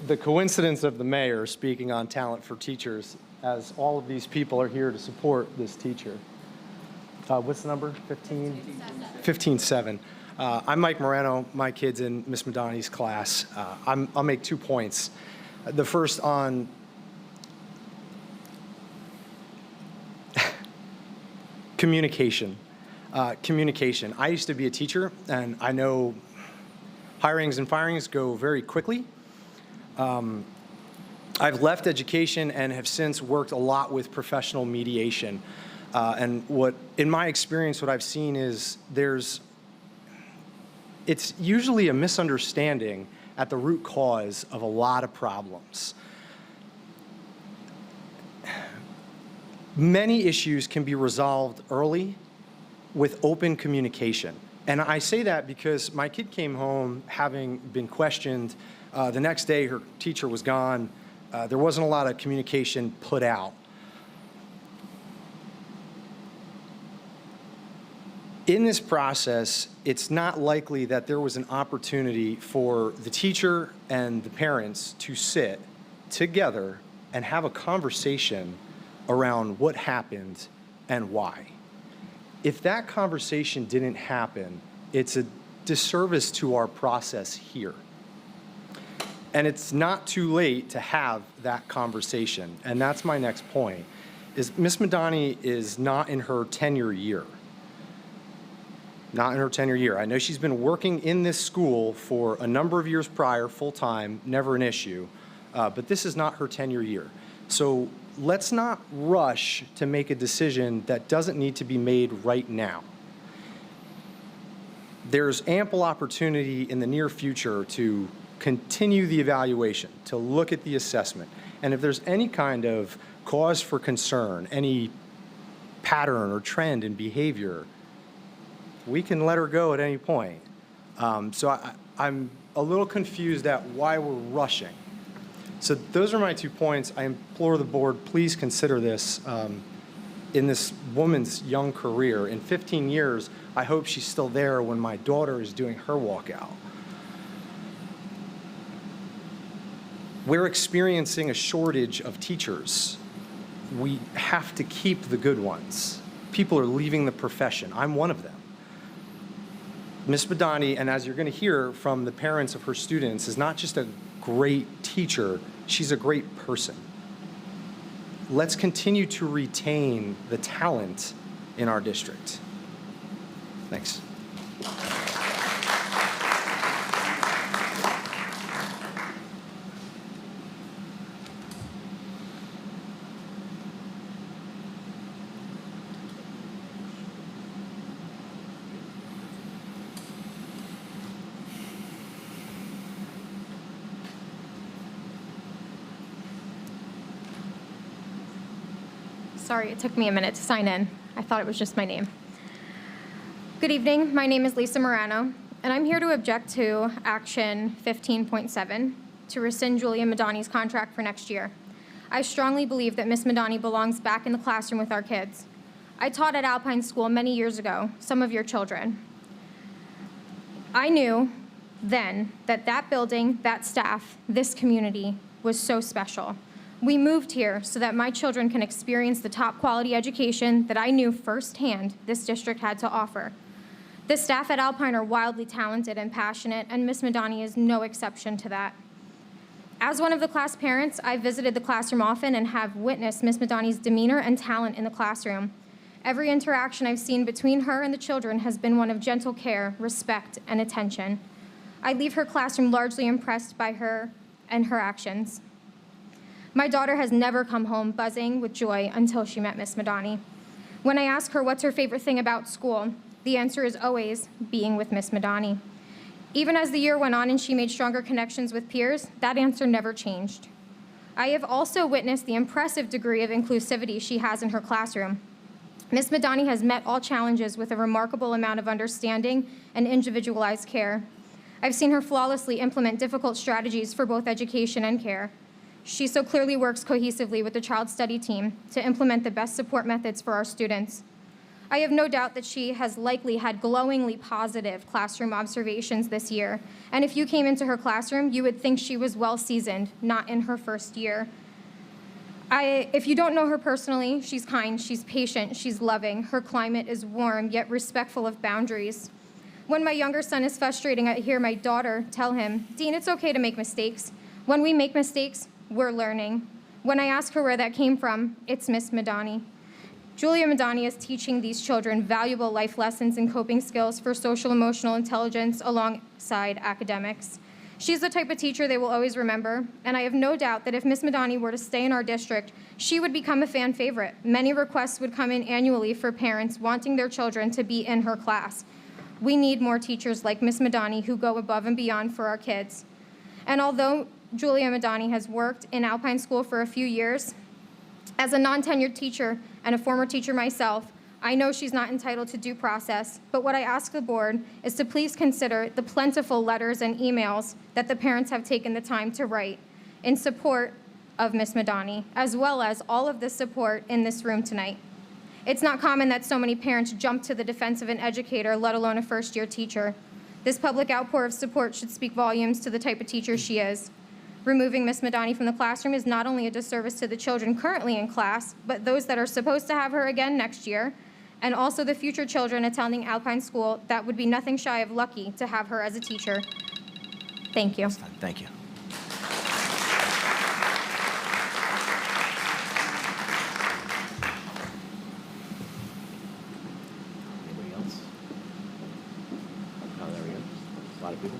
The coincidence of the mayor speaking on talent for teachers, as all of these people are here to support this teacher. What's the number? 15-7. I'm Mike Moreno. My kid's in Miss Madani's class. I'll make 2 points. The first on Communication. Communication. I used to be a teacher, and I know hirings and firings go very quickly. I've left education and have since worked a lot with professional mediation. And in my experience, what I've seen is it's usually a misunderstanding at the root cause of a lot of problems. Many issues can be resolved early with open communication. And I say that because my kid came home having been questioned. The next day, her teacher was gone. There wasn't a lot of communication put out. In this process, it's not likely that there was an opportunity for the teacher and the parents to sit together and have a conversation around what happened and why. If that conversation didn't happen, it's a disservice to our process here. And it's not too late to have that conversation. And that's my next point, is Ms. Madani is not in her tenure year. Not in her tenure year. I know she's been working in this school for a number of years prior, full-time, never an issue, but this is not her tenure year. So let's not rush to make a decision that doesn't need to be made right now. There's ample opportunity in the near future to continue the evaluation, to look at the assessment. And if there's any kind of cause for concern, any pattern or trend in behavior, we can let her go at any point. So I'm a little confused at why we're rushing. So those are my 2 points. I implore the board, please consider this in this woman's young career. In 15 years, I hope she's still there when my daughter is doing her walkout. We're experiencing a shortage of teachers. We have to keep the good ones. People are leaving the profession. I'm one of them. Ms. Madani, and as you're going to hear from the parents of her students, is not just a great teacher, she's a great person. Let's continue to retain the talent in our district. Thanks. Sorry, it took me a minute to sign in. I thought it was just my name. Good evening. My name is Lisa Morano, and I'm here to object to Action 15.7 to rescind Julia Madani's contract for next year. I strongly believe that Ms. Madani belongs back in the classroom with our kids. I taught at Alpine School many years ago, some of your children. I knew then that that building, that staff, this community was so special. We moved here so that my children can experience the top quality education that I knew firsthand this district had to offer. The staff at Alpine are wildly talented and passionate, and Ms. Madani is no exception to that. As one of the class parents, I visited the classroom often and have witnessed Ms. Madani's demeanor and talent in the classroom. Every interaction I've seen between her and the children has been one of gentle care, respect, and attention. I leave her classroom largely impressed by her and her actions. My daughter has never come home buzzing with joy until she met Ms. Madani. When I ask her what's her favorite thing about school, the answer is always being with Ms. Madani. Even as the year went on and she made stronger connections with peers, that answer never changed. I have also witnessed the impressive degree of inclusivity she has in her classroom. Ms. Madani has met all challenges with a remarkable amount of understanding and individualized care. I've seen her flawlessly implement difficult strategies for both education and care. She so clearly works cohesively with the child study team to implement the best support methods for our students. I have no doubt that she has likely had glowingly positive classroom observations this year, and if you came into her classroom, you would think she was well-seasoned, not in her first year. If you don't know her personally, she's kind, she's patient, she's loving. Her climate is warm, yet respectful of boundaries. When my younger son is frustrating, I hear my daughter tell him, "Dean, it's okay to make mistakes. When we make mistakes, we're learning." When I ask her where that came from, it's Ms. Madani. Julia Madani is teaching these children valuable life lessons and coping skills for social emotional intelligence alongside academics. She's the type of teacher they will always remember, and I have no doubt that if Miss Madani were to stay in our district, she would become a fan favorite. Many requests would come in annually for parents wanting their children to be in her class. We need more teachers like Miss Madani who go above and beyond for our kids. And although Julia Madani has worked in Alpine School for a few years, as a non-tenured teacher and a former teacher myself, I know she's not entitled to due process, but what I ask the board is to please consider the plentiful letters and emails that the parents have taken the time to write in support of Ms. Madani, as well as all of the support in this room tonight. It's not common that so many parents jump to the defense of an educator, let alone a first-year teacher. This public outpour of support should speak volumes to the type of teacher she is. Removing Ms. Madani from the classroom is not only a disservice to the children currently in class, but those that are supposed to have her again next year, and also the future children attending Alpine School that would be nothing shy of lucky to have her as a teacher. Thank you. Thank you. Anybody else? Oh, there we go. A lot of people.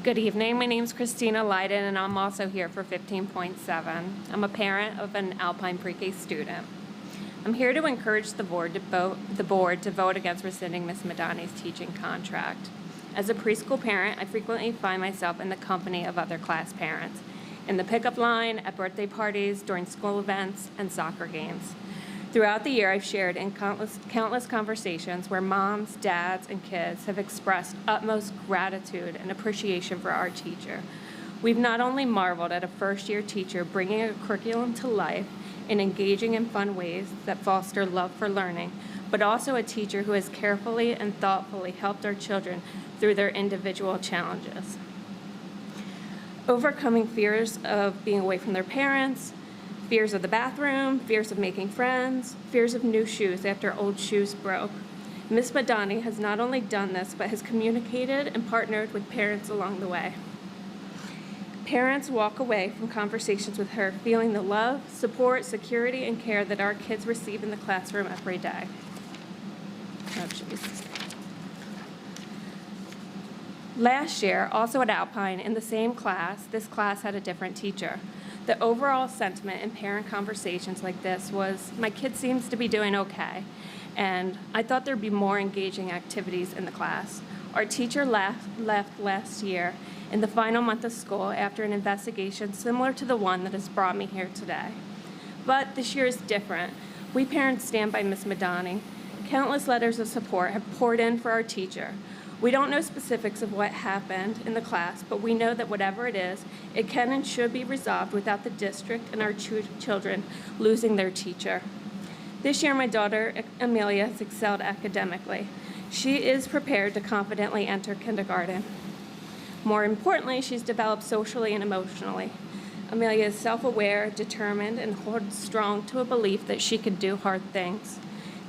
Good evening. My name is Christina Leiden, and I'm also here for 15.7. I'm a parent of an Alpine pre-K student. I'm here to encourage the board to vote against rescinding Ms. Madani's teaching contract. As a preschool parent, I frequently find myself in the company of other class parents, in the pickup line, at birthday parties, during school events, and soccer games. Throughout the year, I've shared in countless conversations where moms, dads, and kids have expressed utmost gratitude and appreciation for our teacher. We've not only marveled at a first-year teacher bringing a curriculum to life in engaging and fun ways that foster love for learning, but also a teacher who has carefully and thoughtfully helped our children through their individual challenges. Overcoming fears of being away from their parents, fears of the bathroom, fears of making friends, fears of new shoes after old shoes broke. Ms. Madani has not only done this, but has communicated and partnered with parents along the way. Parents walk away from conversations with her feeling the love, support, security, and care that our kids receive in the classroom every day. Oh, geez. Last year, also at Alpine, in the same class, this class had a different teacher. The overall sentiment in parent conversations like this was, my kid seems to be doing okay, and I thought there'd be more engaging activities in the class. Our teacher left last year in the final month of school after an investigation similar to the one that has brought me here today. But this year is different. We parents stand by Ms. Madani. Countless letters of support have poured in for our teacher. We don't know specifics of what happened in the class, but we know that whatever it is, it can and should be resolved without the district and our children losing their teacher. This year, my daughter, Amelia, has excelled academically. She is prepared to confidently enter kindergarten. More importantly, she's developed socially and emotionally. Amelia is self-aware, determined, and holds strong to a belief that she can do hard things.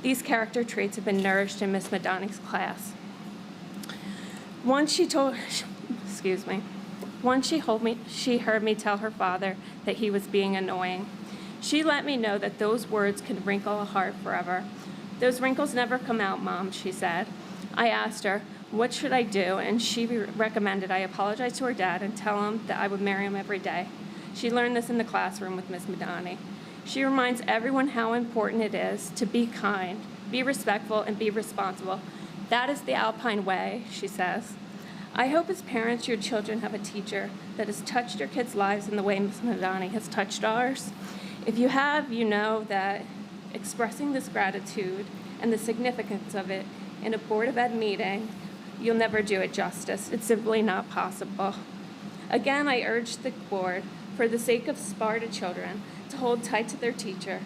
These character traits have been nourished in Ms. Madani's class. Once she heard me tell her father that he was being annoying. She let me know that those words could wrinkle a heart forever. Those wrinkles never come out, Mom, she said. I asked her, what should I do? And she recommended I apologize to her dad and tell him that I would marry him every day. She learned this in the classroom with Ms. Madani. She reminds everyone how important it is to be kind, be respectful, and be responsible. That is the Alpine way, she says. I hope as parents, your children have a teacher that has touched your kids' lives in the way Ms. Madani has touched ours. If you have, you know that expressing this gratitude and the significance of it in a Board of Ed meeting, you'll never do it justice. It's simply not possible. Again, I urge the board, for the sake of Sparta children, to hold tight to their teacher,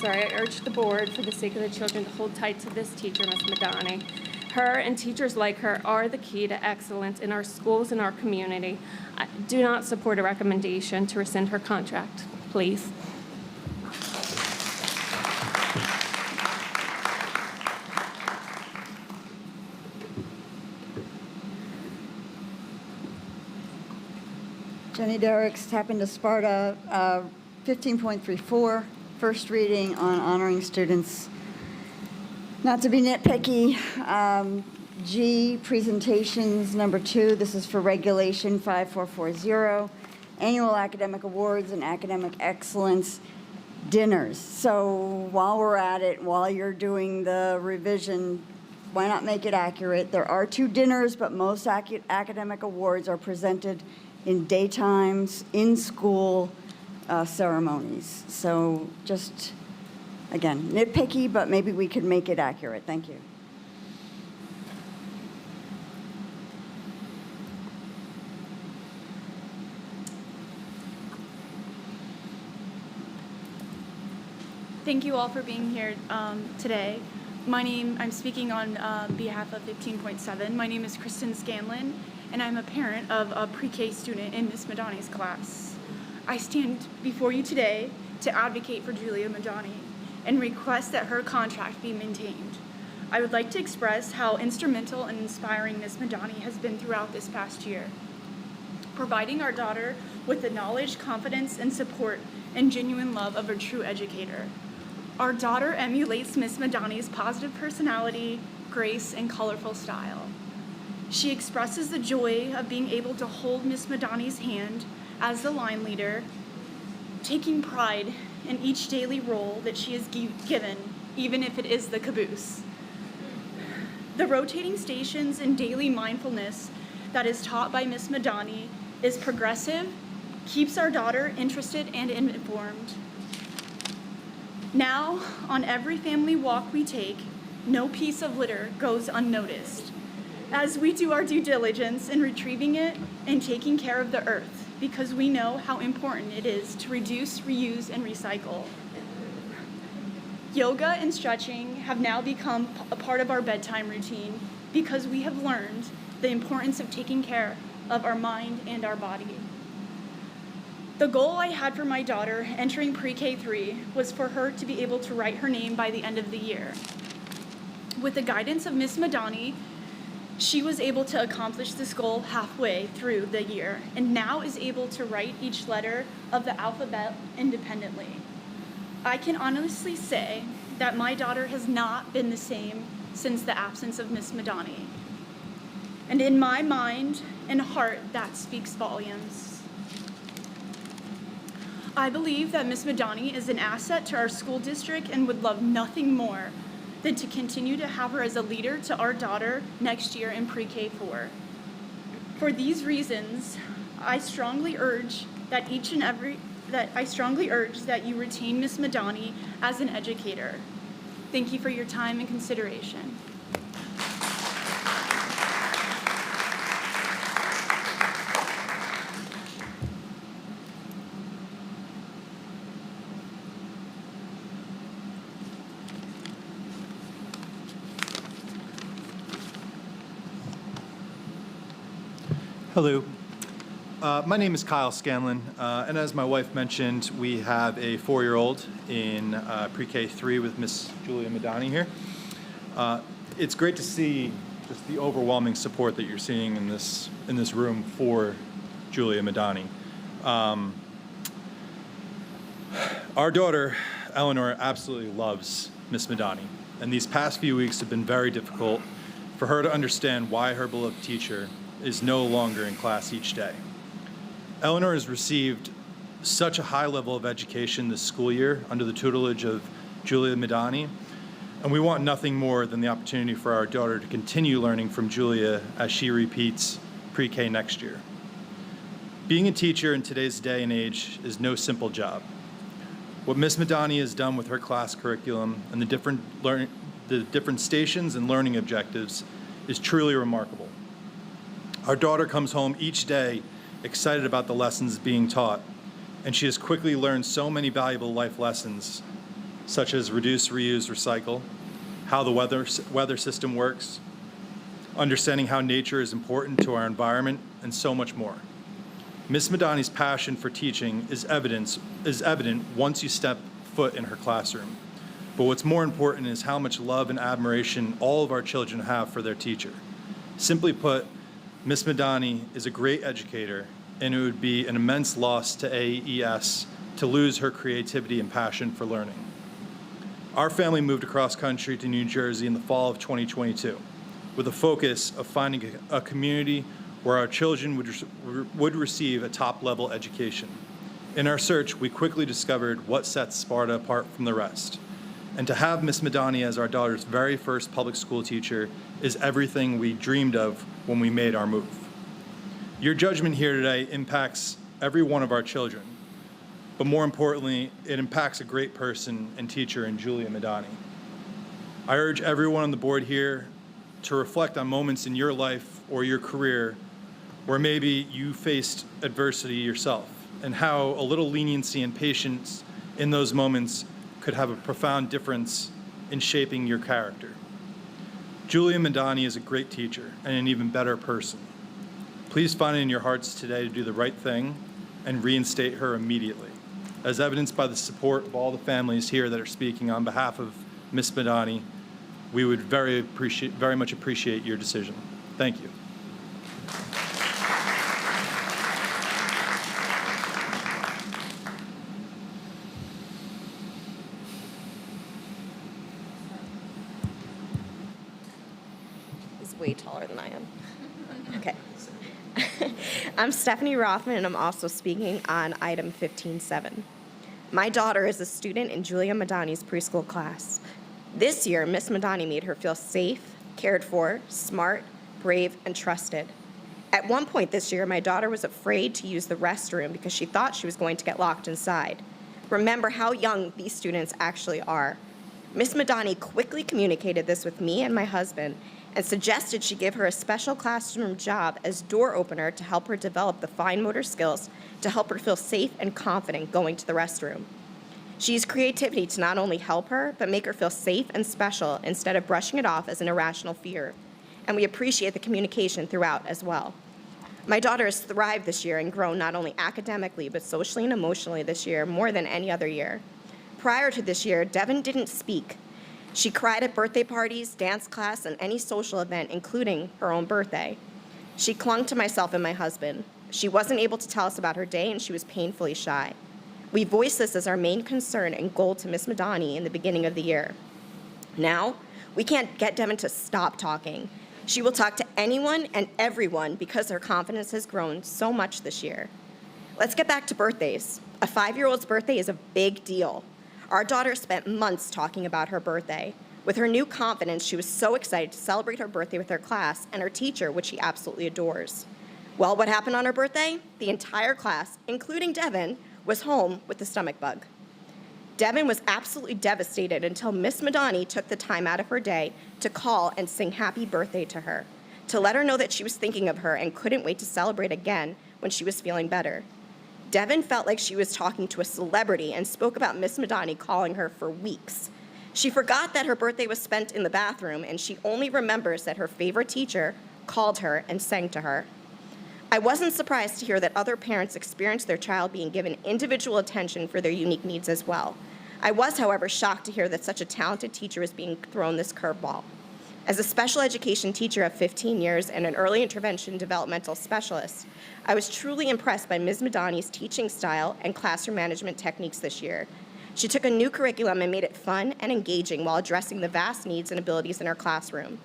I urge the board, for the sake of the children, to hold tight to this teacher, Ms. Madani. Her and teachers like her are the key to excellence in our schools and our community. I do not support a recommendation to rescind her contract, please. Jenny Derricks, Tap into Sparta, 15.34, first reading on honoring students. Not to be nitpicky, G, presentations, number 2, this is for regulation 5440, annual academic awards and academic excellence dinners. So while we're at it, while you're doing the revision, why not make it accurate? There are 2 dinners, but most academic awards are presented in daytimes, in-school ceremonies. So just, again, nitpicky, but maybe we could make it accurate. Thank you. Thank you all for being here today. I'm speaking on behalf of 15.7. My name is Kristen Scanlon, and I'm a parent of a pre-K student in Ms. Madani's class. I stand before you today to advocate for Julia Madani and request that her contract be maintained. I would like to express how instrumental and inspiring Ms. Madani has been throughout this past year, providing our daughter with the knowledge, confidence, and support and genuine love of a true educator. Our daughter emulates Ms. Madani's positive personality, grace, and colorful style. She expresses the joy of being able to hold Ms. Madani's hand as the line leader, taking pride in each daily role that she is given, even if it is the caboose. The rotating stations and daily mindfulness that is taught by Ms. Madani is progressive, keeps our daughter interested and informed. Now, on every family walk we take, no piece of litter goes unnoticed, as we do our due diligence in retrieving it and taking care of the earth, because we know how important it is to reduce, reuse, and recycle. Yoga and stretching have now become a part of our bedtime routine because we have learned the importance of taking care of our mind and our body. The goal I had for my daughter entering pre-K3 was for her to be able to write her name by the end of the year. With the guidance of Ms. Madani, she was able to accomplish this goal halfway through the year and now is able to write each letter of the alphabet independently. I can honestly say that my daughter has not been the same since the absence of Ms. Madani. And in my mind and heart, that speaks volumes. I believe that Ms. Madani is an asset to our school district and would love nothing more than to continue to have her as a leader to our daughter next year in pre-K4. For these reasons, I strongly urge that you retain Ms. Madani as an educator. Thank you for your time and consideration. Hello. My name is Kyle Scanlon, and as my wife mentioned, we have a 4-year-old in pre-K3 with Miss Julia Madani here. It's great to see just the overwhelming support that you're seeing in this room for Julia Madani. Our daughter, Eleanor, absolutely loves Miss Madani, and these past few weeks have been very difficult for her to understand why her beloved teacher is no longer in class each day. Eleanor has received such a high level of education this school year under the tutelage of Julia Madani, and we want nothing more than the opportunity for our daughter to continue learning from Julia as she repeats pre-K next year. Being a teacher in today's day and age is no simple job. What Ms. Madani has done with her class curriculum and the different stations and learning objectives is truly remarkable. Our daughter comes home each day excited about the lessons being taught, and she has quickly learned so many valuable life lessons, such as reduce, reuse, recycle, how the weather system works, understanding how nature is important to our environment, and so much more. Ms. Madani's passion for teaching is evident once you step foot in her classroom. But what's more important is how much love and admiration all of our children have for their teacher. Simply put, Ms. Madani is a great educator, and it would be an immense loss to AES to lose her creativity and passion for learning. Our family moved across country to New Jersey in the fall of 2022 with a focus of finding a community where our children would receive a top-level education. In our search, we quickly discovered what sets Sparta apart from the rest. And to have Miss Madani as our daughter's very first public school teacher is everything we dreamed of when we made our move. Your judgment here today impacts every one of our children, but more importantly, it impacts a great person and teacher in Julia Madani. I urge everyone on the board here to reflect on moments in your life or your career where maybe you faced adversity yourself, and how a little leniency and patience in those moments could have a profound difference in shaping your character. Julia Madani is a great teacher and an even better person. Please find it in your hearts today to do the right thing and reinstate her immediately. As evidenced by the support of all the families here that are speaking on behalf of Ms. Madani, we would very much appreciate your decision. Thank you. He's way taller than I am. Okay. I'm Stephanie Rothman, and I'm also speaking on item 15.7. My daughter is a student in Julia Madani's preschool class. This year, Miss Madani made her feel safe, cared for, smart, brave, and trusted. At one point this year, my daughter was afraid to use the restroom because she thought she was going to get locked inside. Remember how young these students actually are. Miss Madani quickly communicated this with me and my husband and suggested she give her a special classroom job as door opener to help her develop the fine motor skills to help her feel safe and confident going to the restroom. She used creativity to not only help her, but make her feel safe and special instead of brushing it off as an irrational fear. And we appreciate the communication throughout as well. My daughter has thrived this year and grown not only academically, but socially and emotionally this year more than any other year. Prior to this year, Devin didn't speak. She cried at birthday parties, dance class, and any social event, including her own birthday. She clung to myself and my husband. She wasn't able to tell us about her day, and she was painfully shy. We voiced this as our main concern and goal to Miss Madani in the beginning of the year. Now, we can't get Devin to stop talking. She will talk to anyone and everyone because her confidence has grown so much this year. Let's get back to birthdays. A 5-year-old's birthday is a big deal. Our daughter spent months talking about her birthday. With her new confidence, she was so excited to celebrate her birthday with her class and her teacher, which she absolutely adores. Well, what happened on her birthday? The entire class, including Devin, was home with the stomach bug. Devin was absolutely devastated until Miss Madani took the time out of her day to call and sing happy birthday to her, to let her know that she was thinking of her and couldn't wait to celebrate again when she was feeling better. Devin felt like she was talking to a celebrity and spoke about Miss Madani calling her for weeks. She forgot that her birthday was spent in the bathroom, and she only remembers that her favorite teacher called her and sang to her. I wasn't surprised to hear that other parents experienced their child being given individual attention for their unique needs as well. I was, however, shocked to hear that such a talented teacher was being thrown this curveball. As a special education teacher of 15 years and an early intervention developmental specialist, I was truly impressed by Ms. Madani's teaching style and classroom management techniques this year. She took a new curriculum and made it fun and engaging while addressing the vast needs and abilities in her classroom.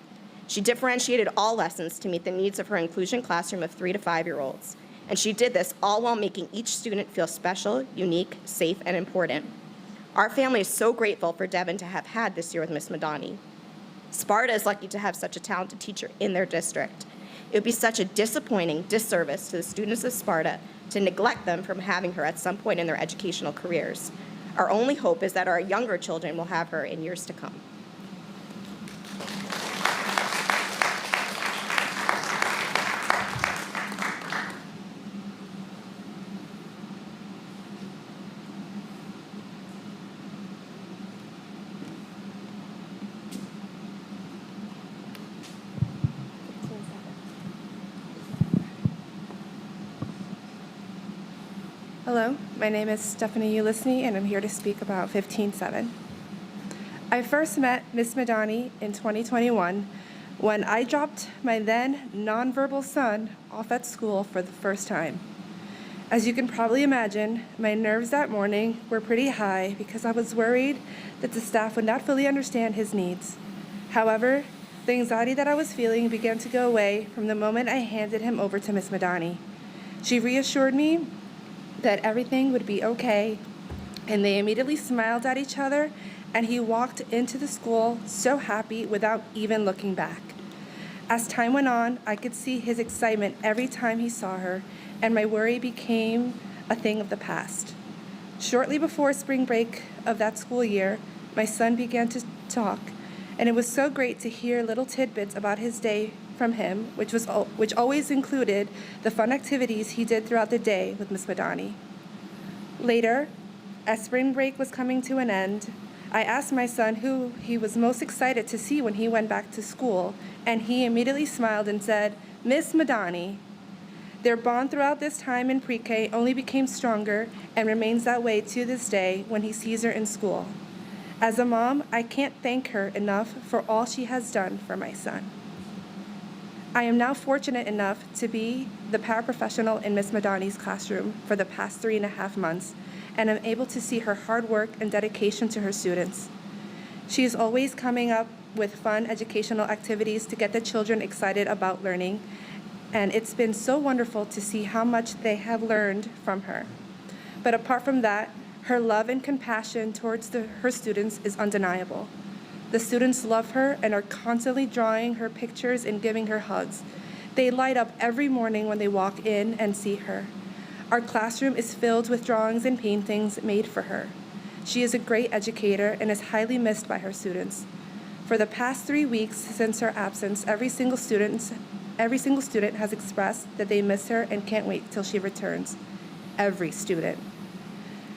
She differentiated all lessons to meet the needs of her inclusion classroom of 3 to 5-year-olds. And she did this all while making each student feel special, unique, safe, and important. Our family is so grateful for Devin to have had this year with Ms. Madani. Sparta is lucky to have such a talented teacher in their district. It would be such a disappointing disservice to the students of Sparta to neglect them from having her at some point in their educational careers. Our only hope is that our younger children will have her in years to come. Hello, my name is Stephanie Ulisny, and I'm here to speak about 15.7. I first met Miss Madani in 2021 when I dropped my then nonverbal son off at school for the first time. As you can probably imagine, my nerves that morning were pretty high because I was worried that the staff would not fully understand his needs. However, the anxiety that I was feeling began to go away from the moment I handed him over to Miss Madani. She reassured me that everything would be okay, and they immediately smiled at each other, and he walked into the school so happy without even looking back. As time went on, I could see his excitement every time he saw her, and my worry became a thing of the past. Shortly before spring break of that school year, my son began to talk, and it was so great to hear little tidbits about his day from him, which always included the fun activities he did throughout the day with Miss Madani. Later, as spring break was coming to an end, I asked my son who he was most excited to see when he went back to school, and he immediately smiled and said, "Miss Madani." Their bond throughout this time in pre-K only became stronger and remains that way to this day when he sees her in school. As a mom, I can't thank her enough for all she has done for my son. I am now fortunate enough to be the paraprofessional in Miss Madani's classroom for the past 3.5 months, and I'm able to see her hard work and dedication to her students. She is always coming up with fun educational activities to get the children excited about learning, and it's been so wonderful to see how much they have learned from her. But apart from that, her love and compassion towards her students is undeniable. The students love her and are constantly drawing her pictures and giving her hugs. They light up every morning when they walk in and see her. Our classroom is filled with drawings and paintings made for her. She is a great educator and is highly missed by her students. For the past 3 weeks since her absence, every single student has expressed that they miss her and can't wait till she returns. Every student.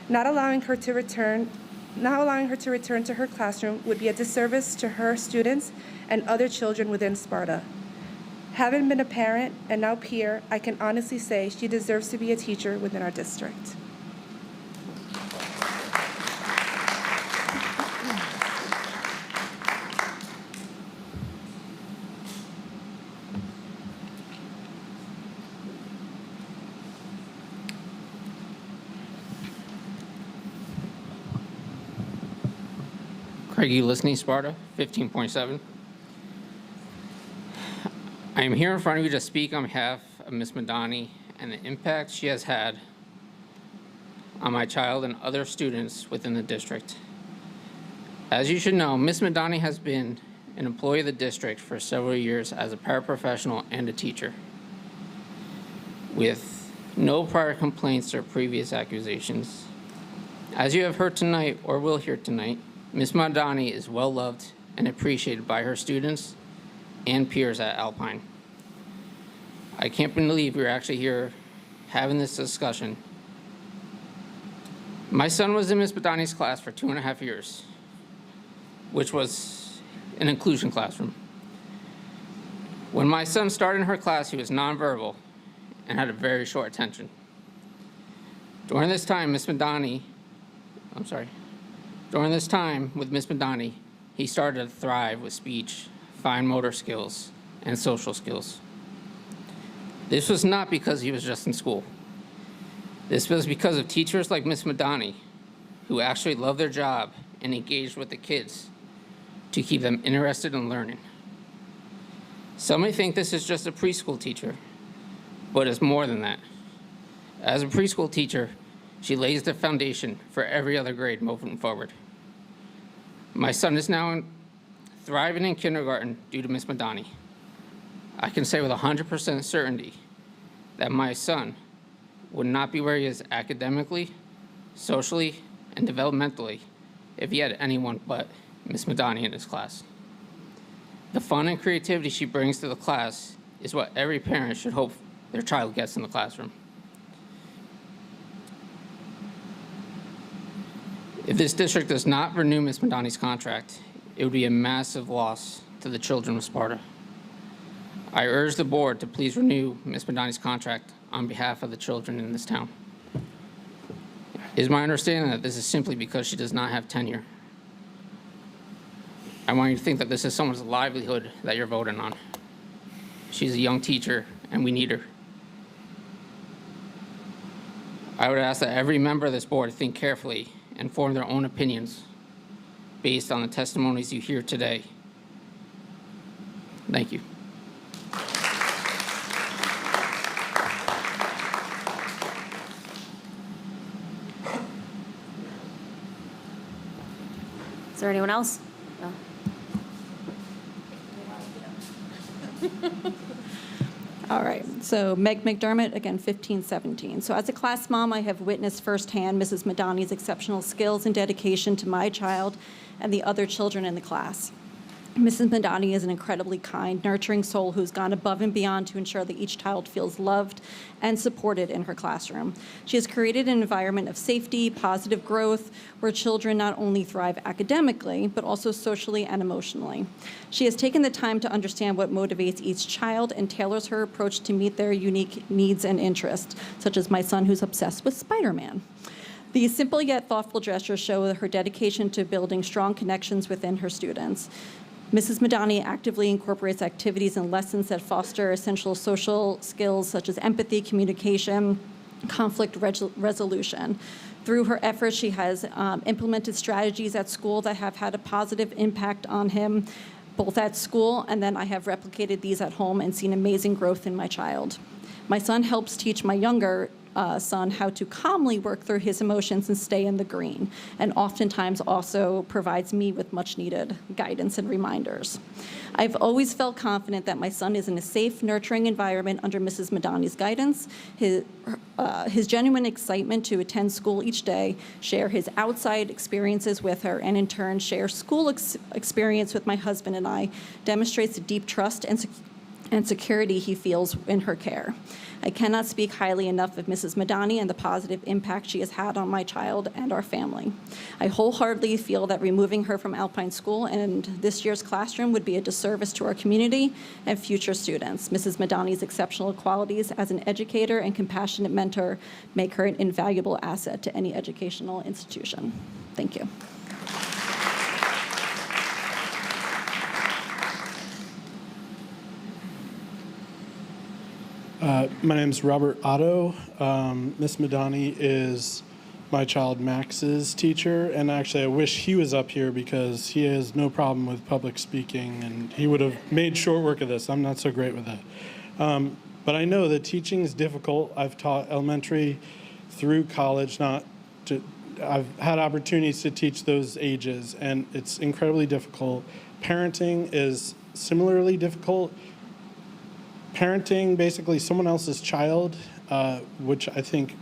Not allowing her to return to her classroom would be a disservice to her students and other children within Sparta. Having been a parent and now peer, I can honestly say she deserves to be a teacher within our district. Craig Ulysses, Sparta, 15.7. I am here in front of you to speak on behalf of Ms. Madani and the impact she has had on my child and other students within the district. As you should know, Ms. Madani has been an employee of the district for several years as a paraprofessional and a teacher, with no prior complaints or previous accusations. As you have heard tonight or will hear tonight, Ms. Madani is well loved and appreciated by her students and peers at Alpine. I can't believe we're actually here having this discussion. My son was in Ms. Madani's class for 2.5 years, which was an inclusion classroom. When my son started in her class, he was nonverbal and had a very short attention. During this time with Ms. Madani, he started to thrive with speech, fine motor skills, and social skills. This was not because he was just in school. This was because of teachers like Ms. Madani, who actually loved their job and engaged with the kids to keep them interested in learning. Some may think this is just a preschool teacher, but it's more than that. As a preschool teacher, she lays the foundation for every other grade moving forward. My son is now thriving in kindergarten due to Ms. Madani. I can say with 100% certainty that my son would not be where he is academically, socially, and developmentally if he had anyone but Ms. Madani in his class. The fun and creativity she brings to the class is what every parent should hope their child gets in the classroom. If this district does not renew Ms. Madani's contract, it would be a massive loss to the children of Sparta. I urge the board to please renew Ms. Madani's contract on behalf of the children in this town. It is my understanding that this is simply because she does not have tenure. I want you to think that this is someone's livelihood that you're voting on. She's a young teacher, and we need her. I would ask that every member of this board think carefully and form their own opinions based on the testimonies you hear today. Thank you. Is there anyone else? No. All right, so Meg McDermott, again, 1517. So as a class mom, I have witnessed firsthand Mrs. Madani's exceptional skills and dedication to my child and the other children in the class. Mrs. Madani is an incredibly kind, nurturing soul who's gone above and beyond to ensure that each child feels loved and supported in her classroom. She has created an environment of safety, positive growth, where children not only thrive academically, but also socially and emotionally. She has taken the time to understand what motivates each child and tailors her approach to meet their unique needs and interests, such as my son who's obsessed with Spider-Man. These simple yet thoughtful gestures show her dedication to building strong connections within her students. Mrs. Madani actively incorporates activities and lessons that foster essential social skills such as empathy, communication, conflict resolution. Through her efforts, she has implemented strategies at school that have had a positive impact on him, both at school, and then I have replicated these at home and seen amazing growth in my child. My son helps teach my younger son how to calmly work through his emotions and stay in the green, and oftentimes also provides me with much needed guidance and reminders. I've always felt confident that my son is in a safe, nurturing environment under Mrs. Madani's guidance. His genuine excitement to attend school each day, share his outside experiences with her, and in turn share school experience with my husband and I demonstrates the deep trust and security he feels in her care. I cannot speak highly enough of Mrs. Madani and the positive impact she has had on my child and our family. I wholeheartedly feel that removing her from Alpine School and this year's classroom would be a disservice to our community and future students. Mrs. Madani's exceptional qualities as an educator and compassionate mentor make her an invaluable asset to any educational institution. Thank you. My name is Robert Otto. Miss Madani is my child Max's teacher, and actually I wish he was up here because he has no problem with public speaking, and he would have made short work of this. I'm not so great with that. But I know that teaching is difficult. I've taught elementary through college. I've had opportunities to teach those ages, and it's incredibly difficult. Parenting is similarly difficult. Parenting basically someone else's child, which I think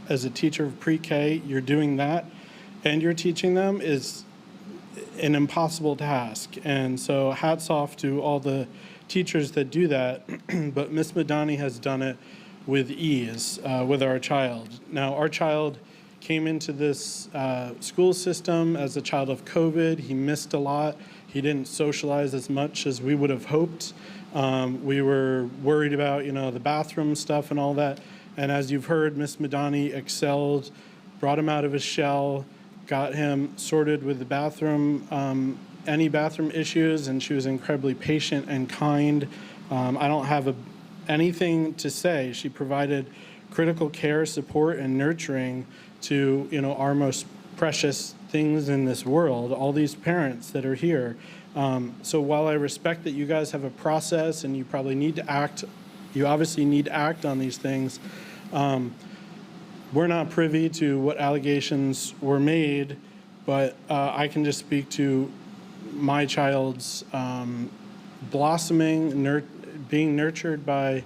as a teacher of pre-K, you're doing that, and you're teaching them is an impossible task. And so hats off to all the teachers that do that, but Miss Madani has done it with ease with our child. Now, our child came into this school system as a child of COVID. He missed a lot. He didn't socialize as much as we would have hoped. We were worried about, the bathroom stuff and all that. And as you've heard, Miss Madani excelled, brought him out of his shell, got him sorted with the bathroom, any bathroom issues, and she was incredibly patient and kind. I don't have anything to say. She provided critical care, support, and nurturing to, our most precious things in this world, all these parents that are here. So while I respect that you guys have a process and you probably need to act, you obviously need to act on these things, we're not privy to what allegations were made, but I can just speak to my child's blossoming, being nurtured by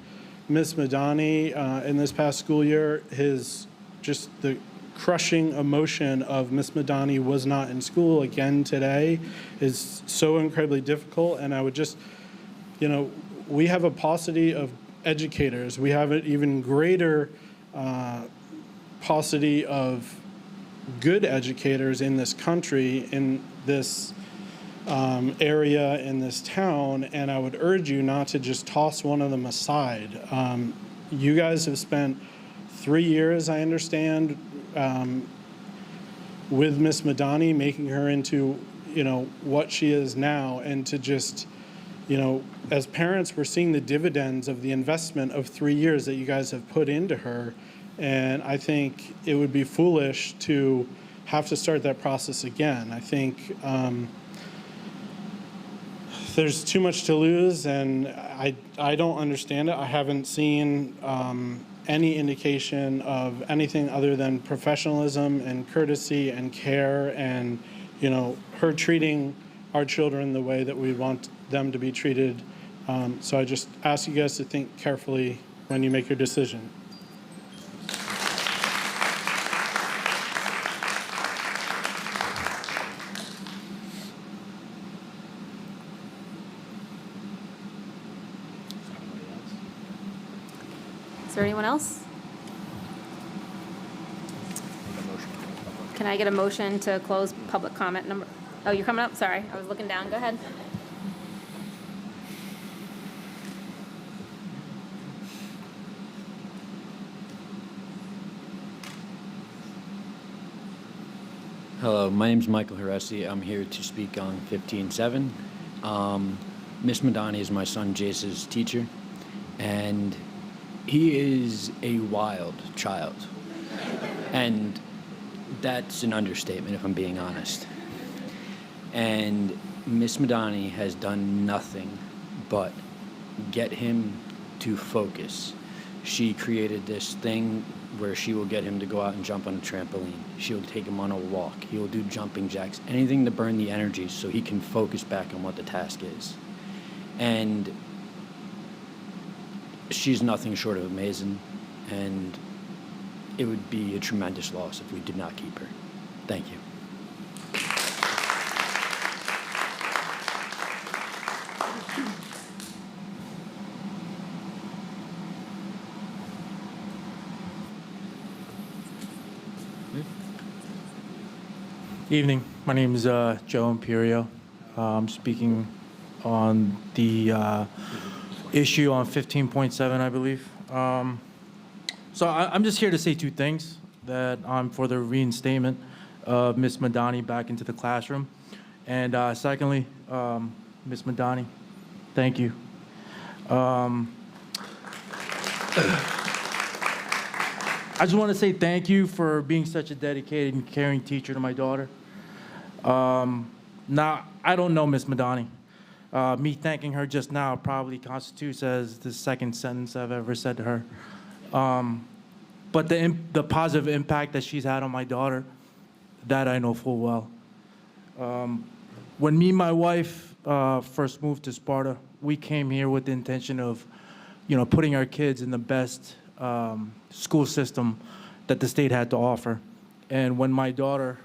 Miss Madani in this past school year. The crushing emotion of Miss Madani was not in school again today is so incredibly difficult. And I would just, we have a paucity of educators. We have an even greater paucity of good educators in this country, in this area, in this town. And I would urge you not to just toss one of them aside. You guys have spent 3 years, I understand, with Miss Madani, making her into, what she is now, and to just, as parents, we're seeing the dividends of the investment of 3 years that you guys have put into her. And I think it would be foolish to have to start that process again. I think there's too much to lose, and I don't understand it. I haven't seen any indication of anything other than professionalism and courtesy and care and, her treating our children the way that we want them to be treated. So I just ask you guys to think carefully when you make your decision. Is there anyone else? Can I get a motion to close public comment number? Oh, you're coming up? Sorry, I was looking down. Go ahead. Hello, my name is Michael Haresi. I'm here to speak on 15-7. Miss Madani is my son Jace's teacher, and he is a wild child. And that's an understatement, if I'm being honest. And Miss Madani has done nothing but get him to focus. She created this thing where she will get him to go out and jump on a trampoline. She'll take him on a walk. He will do jumping jacks, anything to burn the energy so he can focus back on what the task is. And she's nothing short of amazing, and it would be a tremendous loss if we did not keep her. Thank you. Evening. My name is Joe Imperio. I'm speaking on the issue on 15.7, I believe. So I'm just here to say two things. That I'm for the reinstatement of Ms. Madani back into the classroom. And secondly, Ms. Madani, thank you. I just want to say thank you for being such a dedicated and caring teacher to my daughter. Now, I don't know Ms. Madani. Me thanking her just now probably constitutes as the second sentence I've ever said to her. But the positive impact that she's had on my daughter, that I know full well. When me and my wife first moved to Sparta, we came here with the intention of, putting our kids in the best school system that the state had to offer. And when my daughter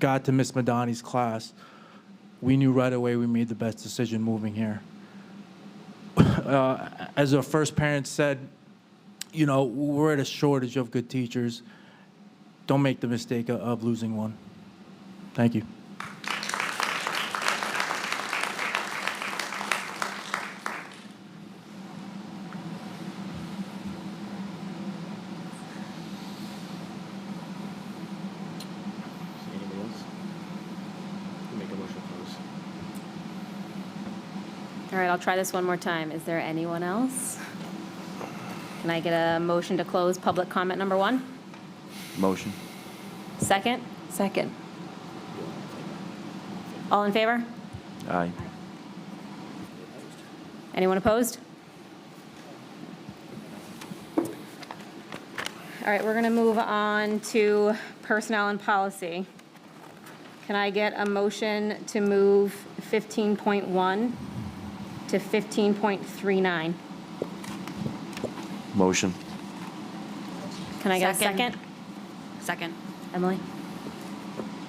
got to Miss Madani's class, we knew right away we made the best decision moving here. As our first parent said, we're at a shortage of good teachers. Don't make the mistake of losing one. Thank you. Anybody else? Make a motion to close. All right, I'll try this one more time. Is there anyone else? Can I get a motion to close public comment number 1? Motion. Second? Second. All in favor? Aye. Anyone opposed? All right, we're going to move on to personnel and policy. Can I get a motion to move 15.1 to 15.39? Motion. Can I get a second? Second. Emily?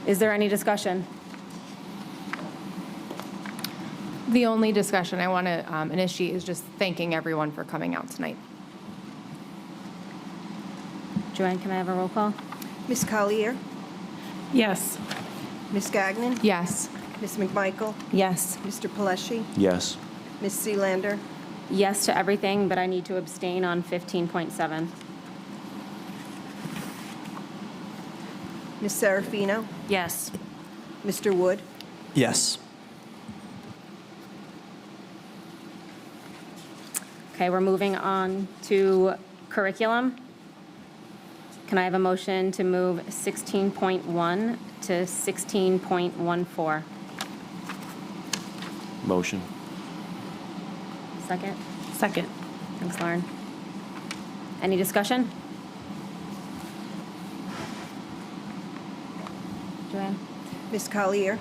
Is there any discussion? The only discussion I want to initiate is just thanking everyone for coming out tonight. Joanne, can I have a roll call? Ms. Collier? Yes. Ms. Gagnon? Yes. Ms. McMichael? Yes. Mr. Paleshi? Yes. Ms. Sealander? Yes to everything, but I need to abstain on 15.7. Ms. Serafino? Yes. Mr. Wood? Yes. Okay, we're moving on to curriculum. Can I have a motion to move 16.1 to 16.14? Motion. Second? Second. Thanks, Lauren. Any discussion? Joanne? Ms. Collier,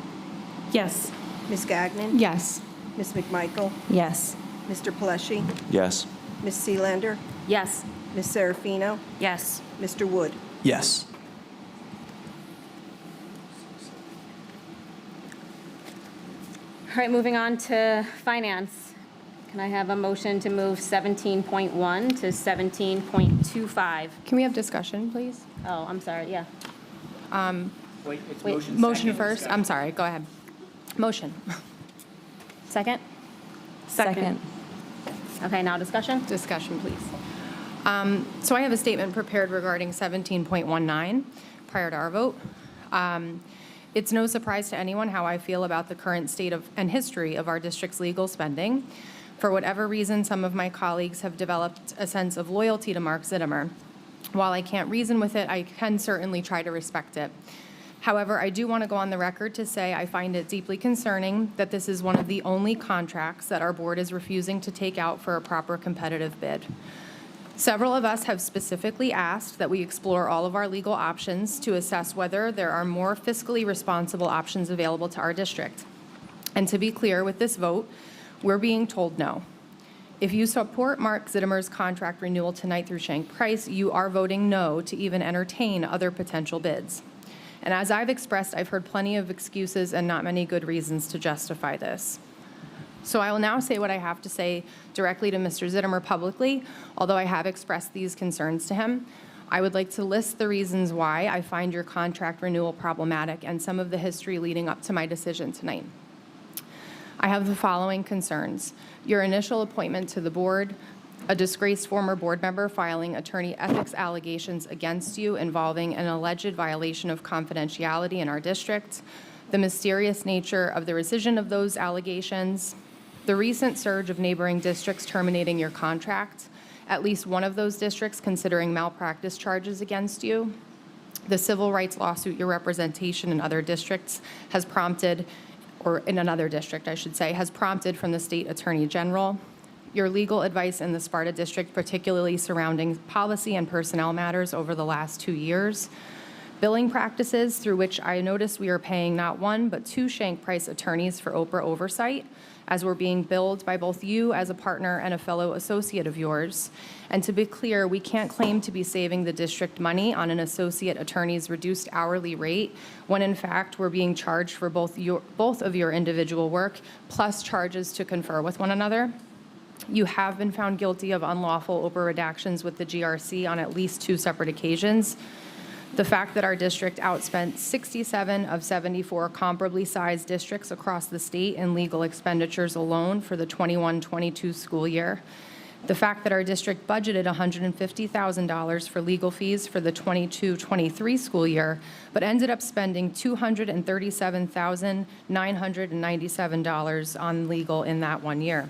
Yes. Ms. Gagnon, Yes. Ms. McMichael, Yes. Mr. Pleshy, Yes. Ms. Sealander, Yes. Ms. Serafino, Yes. Mr. Wood. Yes. All right, moving on to finance. Can I have a motion to move 17.1 to 17.25? Can we have discussion, please? Oh, I'm sorry, yeah. Wait, it's Wait, Motion first. I'm sorry, go ahead. Motion. Second? Second. Okay, now discussion? Discussion, please. So I have a statement prepared regarding 17.19 prior to our vote. It's no surprise to anyone how I feel about the current state of and history of our district's legal spending. For whatever reason, some of my colleagues have developed a sense of loyalty to Mark Zittimer. While I can't reason with it, I can certainly try to respect it. However, I do want to go on the record to say I find it deeply concerning that this is one of the only contracts that our board is refusing to take out for a proper competitive bid. Several of us have specifically asked that we explore all of our legal options to assess whether there are more fiscally responsible options available to our district. And to be clear, with this vote, we're being told no. If you support Mark Zittimer's contract renewal tonight through Shank Price, you are voting no to even entertain other potential bids. And as I've expressed, I've heard plenty of excuses and not many good reasons to justify this. So I will now say what I have to say directly to Mr. Zittimer publicly, although I have expressed these concerns to him. I would like to list the reasons why I find your contract renewal problematic and some of the history leading up to my decision tonight. I have the following concerns. Your initial appointment to the board, a disgraced former board member filing attorney ethics allegations against you involving an alleged violation of confidentiality in our district, the mysterious nature of the rescission of those allegations, the recent surge of neighboring districts terminating your contract, at least one of those districts considering malpractice charges against you, the civil rights lawsuit your representation in other districts has prompted, or in another district, I should say, has prompted from the state attorney general, your legal advice in the Sparta district, particularly surrounding policy and personnel matters over the last 2 years, billing practices through which I noticed we are paying not one, but two Shank Price attorneys for Oprah oversight, as we're being billed by both you as a partner and a fellow associate of yours. And to be clear, we can't claim to be saving the district money on an associate attorney's reduced hourly rate, when in fact we're being charged for both of your individual work, plus charges to confer with one another. You have been found guilty of unlawful Oprah redactions with the GRC on at least 2 separate occasions. The fact that our district outspent 67 of 74 comparably sized districts across the state in legal expenditures alone for the 21-22 school year. The fact that our district budgeted $150,000 for legal fees for the 22-23 school year, but ended up spending $237,997 on legal in that 1 year.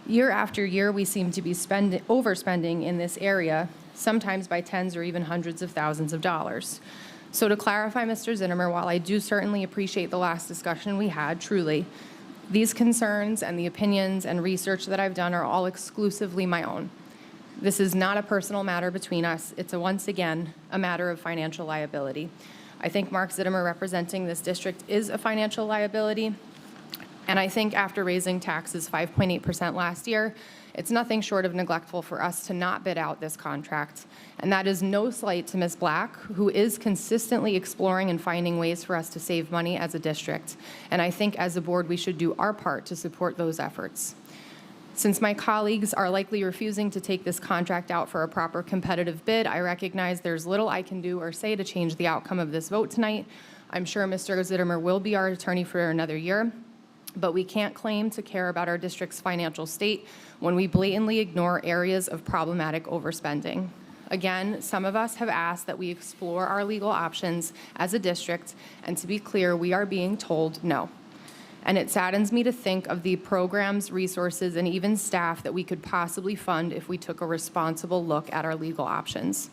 Year after year, we seem to be overspending in this area, sometimes by tens or even hundreds of thousands of dollars. So to clarify, Mr. Zittimer, while I do certainly appreciate the last discussion we had, truly, these concerns and the opinions and research that I've done are all exclusively my own. This is not a personal matter between us. It's once again, a matter of financial liability. I think Mark Zittimer representing this district is a financial liability. And I think after raising taxes 5.8% last year, it's nothing short of neglectful for us to not bid out this contract. And that is no slight to Ms. Black, who is consistently exploring and finding ways for us to save money as a district. And I think as a board, we should do our part to support those efforts. Since my colleagues are likely refusing to take this contract out for a proper competitive bid, I recognize there's little I can do or say to change the outcome of this vote tonight. I'm sure Mr. Zittimer will be our attorney for another year. But we can't claim to care about our district's financial state when we blatantly ignore areas of problematic overspending. Again, some of us have asked that we explore our legal options as a district, and to be clear, we are being told no. and it saddens me to think of the programs, resources, and even staff that we could possibly fund if we took a responsible look at our legal options.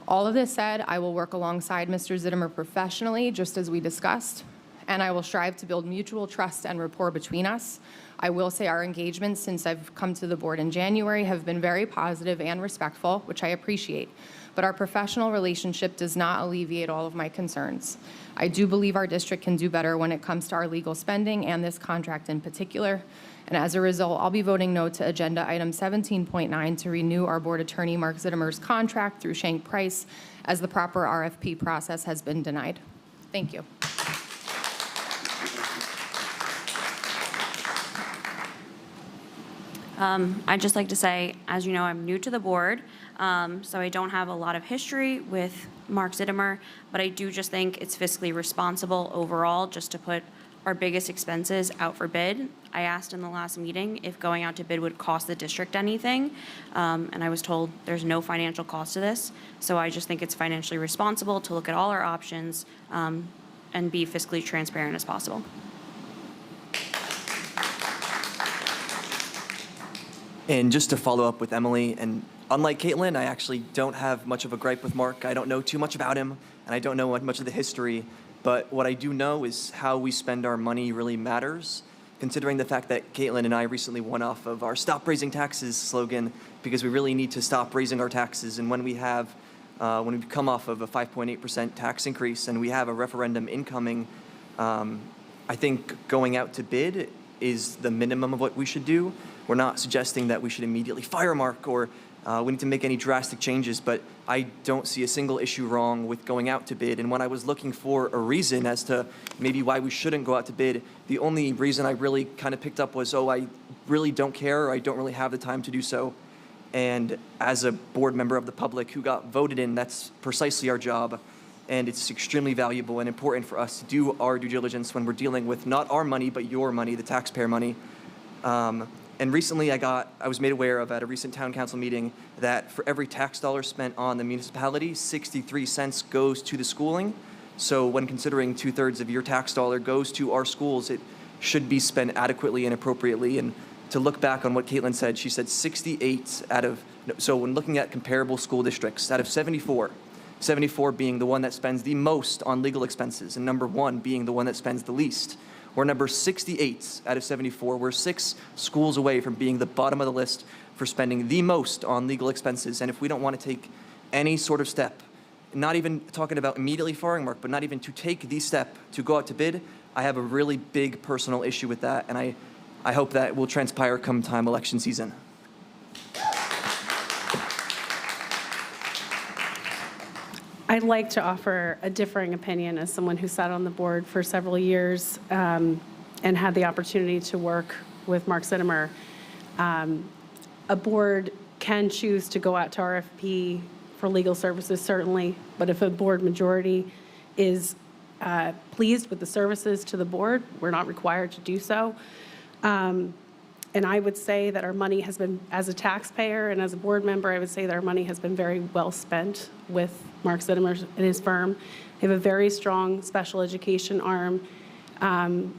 All of this said, I will work alongside Mr. Zittimer professionally, just as we discussed, and I will strive to build mutual trust and rapport between us. I will say our engagements since I've come to the board in January have been very positive and respectful, which I appreciate. But our professional relationship does not alleviate all of my concerns. I do believe our district can do better when it comes to our legal spending and this contract in particular. And as a result, I'll be voting no to agenda item 17.9 to renew our board attorney Mark Zittimer's contract through Schenck Price, as the proper RFP process has been denied. Thank you. I'd just like to say, as you know, I'm new to the board, so I don't have a lot of history with Mark Zittimer, but I do just think it's fiscally responsible overall just to put our biggest expenses out for bid. I asked in the last meeting if going out to bid would cost the district anything, and I was told there's no financial cost to this, so I just think it's financially responsible to look at all our options and be fiscally transparent as possible. And just to follow up with Emily, and unlike Caitlin, I actually don't have much of a gripe with Mark. I don't know too much about him, and I don't know much of the history. But what I do know is how we spend our money really matters, considering the fact that Caitlin and I recently won off of our Stop Raising Taxes slogan, because we really need to stop raising our taxes. And when we've come off of a 5.8% tax increase and we have a referendum incoming, I think going out to bid is the minimum of what we should do. We're not suggesting that we should immediately fire Mark or we need to make any drastic changes, but I don't see a single issue wrong with going out to bid. And when I was looking for a reason as to maybe why we shouldn't go out to bid, the only reason I really kind of picked up was, oh, I really don't care, or I don't really have the time to do so. And as a board member of the public who got voted in, that's precisely our job. And it's extremely valuable and important for us to do our due diligence when we're dealing with not our money, but your money, the taxpayer money. And recently I was made aware of at a recent town council meeting that for every tax dollar spent on the municipality, 63 cents goes to the schooling. So when considering 2/3 of your tax dollar goes to our schools, it should be spent adequately and appropriately. And to look back on what Caitlin said, she said 68 out of, so when looking at comparable school districts, out of 74 being the one that spends the most on legal expenses, and number 1 being the one that spends the least. We're number 68 out of 74. We're 6 schools away from being the bottom of the list for spending the most on legal expenses. And if we don't want to take any sort of step, not even talking about immediately firing Mark, but not even to take the step to go out to bid, I have a really big personal issue with that. And I hope that will transpire come time election season. I'd like to offer a differing opinion as someone who sat on the board for several years and had the opportunity to work with Mark Zittimer. A board can choose to go out to RFP for legal services, certainly, but if a board majority is pleased with the services to the board, we're not required to do so. And I would say that our money has been, as a taxpayer and as a board member, I would say that our money has been very well spent with Mark Zittimer and his firm. They have a very strong special education arm,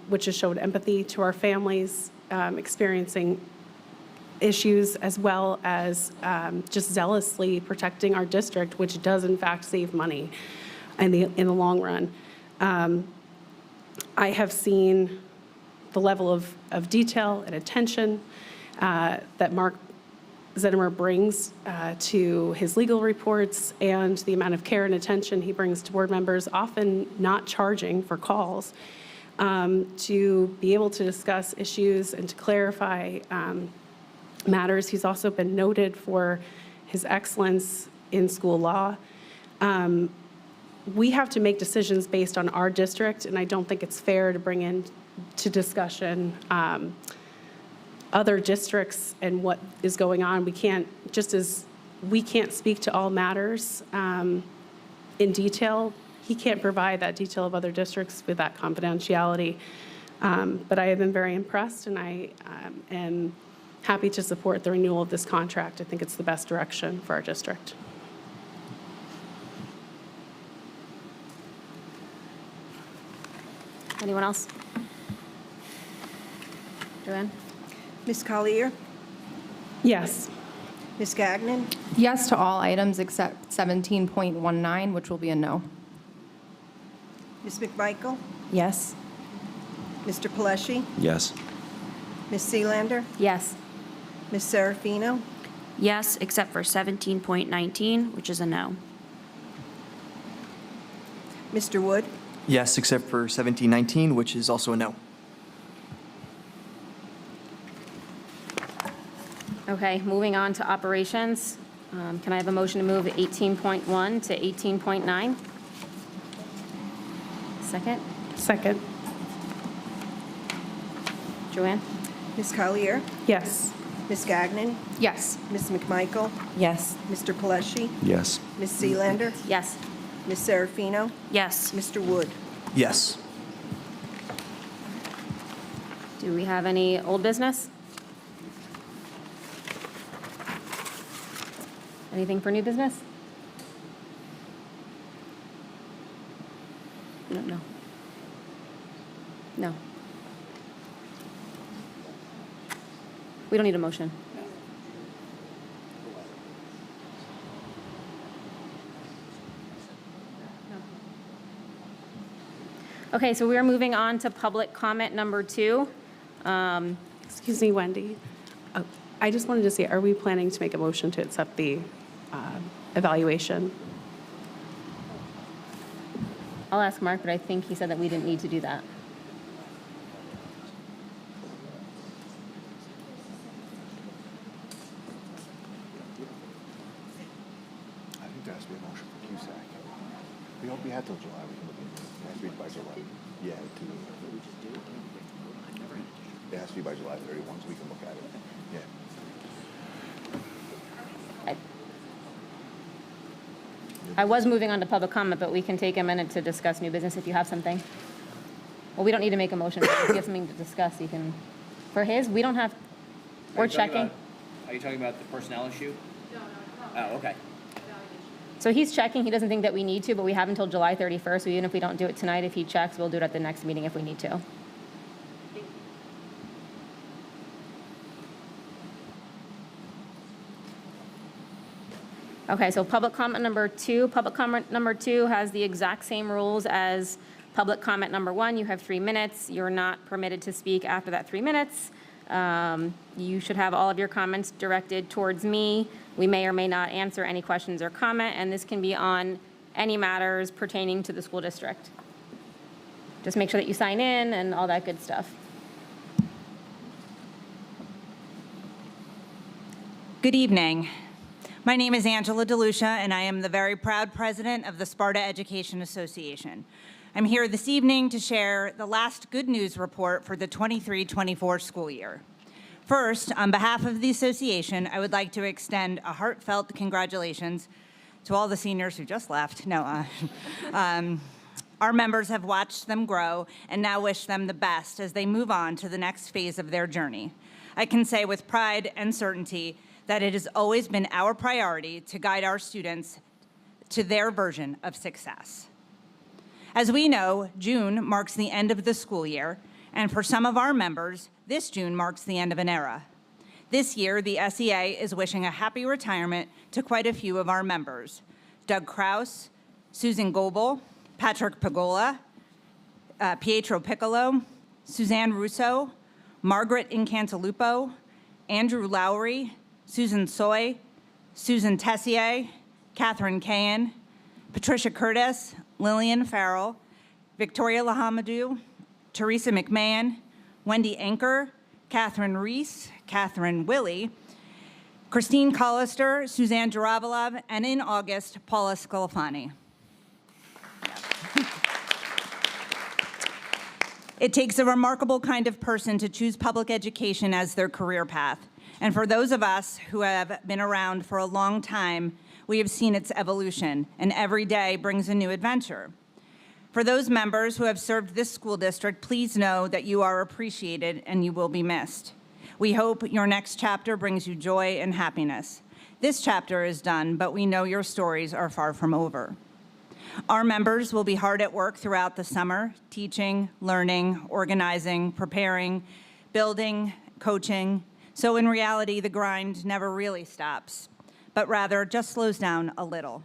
which has showed empathy to our families experiencing issues, as well as just zealously protecting our district, which does in fact save money in the long run. I have seen the level of detail and attention that Mark Zittimer brings to his legal reports, and the amount of care and attention he brings to board members, often not charging for calls, to be able to discuss issues and to clarify matters. He's also been noted for his excellence in school law. We have to make decisions based on our district, and I don't think it's fair to bring in to discussion other districts and what is going on. We can't, just as we can't speak to all matters in detail, he can't provide that detail of other districts with that confidentiality. But I have been very impressed, and I am happy to support the renewal of this contract. I think it's the best direction for our district. Anyone else? Joanne? Ms. Collier, Yes. Ms. Gagnon, Yes to all items except 17.19, which will be a no. Ms. McMichael, Yes. Mr. Peleschi, Yes. Ms. Seelander, Yes. Ms. Serafino, Yes, except for 17.19, which is a no. Mr. Wood, Yes, except for 1719, which is also a no. Okay, moving on to operations. Can I have a motion to move 18.1 to 18.9? Second? Second. Joanne? Ms. Collier, Yes. Ms. Gagnon, Yes. Ms. McMichael, Yes. Mr. Peleschi, Yes. Ms. Seelander, Yes. Ms. Serafino, Yes. Mr. Wood. Yes. Do we have any old business? Anything for new business? No, no. No. We don't need a motion. Okay, so we are moving on to public comment number 2. Excuse me, Wendy. I just wanted to say, are we planning to make a motion to accept the evaluation? I'll ask Mark, but I think he said that we didn't need to do that. I think there has to be a motion for CUSAC. We hope we had till July, we can look into it. It has to be by July. Yeah, it has to be by July 31, so we can look at it. Yeah. I was moving on to public comment, but we can take a minute to discuss new business if you have something. Well, we don't need to make a motion, but if you have something to discuss, you can. For his, we don't have, we're checking. Are you talking about the personnel issue? No. Oh, okay. So he's checking, he doesn't think that we need to, but we have until July 31st, so even if we don't do it tonight, if he checks, we'll do it at the next meeting if we need to. Okay, so public comment number 2. Public comment number 2 has the exact same rules as public comment number 1. You have 3 minutes. You're not permitted to speak after that 3 minutes. You should have all of your comments directed towards me. We may or may not answer any questions or comment, and this can be on any matters pertaining to the school district. Just make sure that you sign in and all that good stuff. Good evening. My name is Angela DeLucia, and I am the very proud president of the Sparta Education Association. I'm here this evening to share the last good news report for the 23-24 school year. First, on behalf of the association, I would like to extend a heartfelt congratulations to all the seniors who just left. Our members have watched them grow and now wish them the best as they move on to the next phase of their journey. I can say with pride and certainty that it has always been our priority to guide our students to their version of success. As we know, June marks the end of the school year, and for some of our members, this June marks the end of an era. This year, the SEA is wishing a happy retirement to quite a few of our members: Doug Kraus, Susan Goebel, Patrick Pagola, Pietro Piccolo, Suzanne Russo, Margaret Incantalupo, Andrew Lowry, Susan Soy, Susan Tessier, Catherine Cahan, Patricia Curtis, Lillian Farrell, Victoria Lahamadou, Teresa McMahon, Wendy Anker, Catherine Reese, Catherine Willie, Christine Collister, Suzanne Jaravalov, and in August, Paula Scalafani. It takes a remarkable kind of person to choose public education as their career path. And for those of us who have been around for a long time, we have seen its evolution, and every day brings a new adventure. For those members who have served this school district, please know that you are appreciated and you will be missed. We hope your next chapter brings you joy and happiness. This chapter is done, but we know your stories are far from over. Our members will be hard at work throughout the summer, teaching, learning, organizing, preparing, building, coaching. So in reality, the grind never really stops, but rather just slows down a little.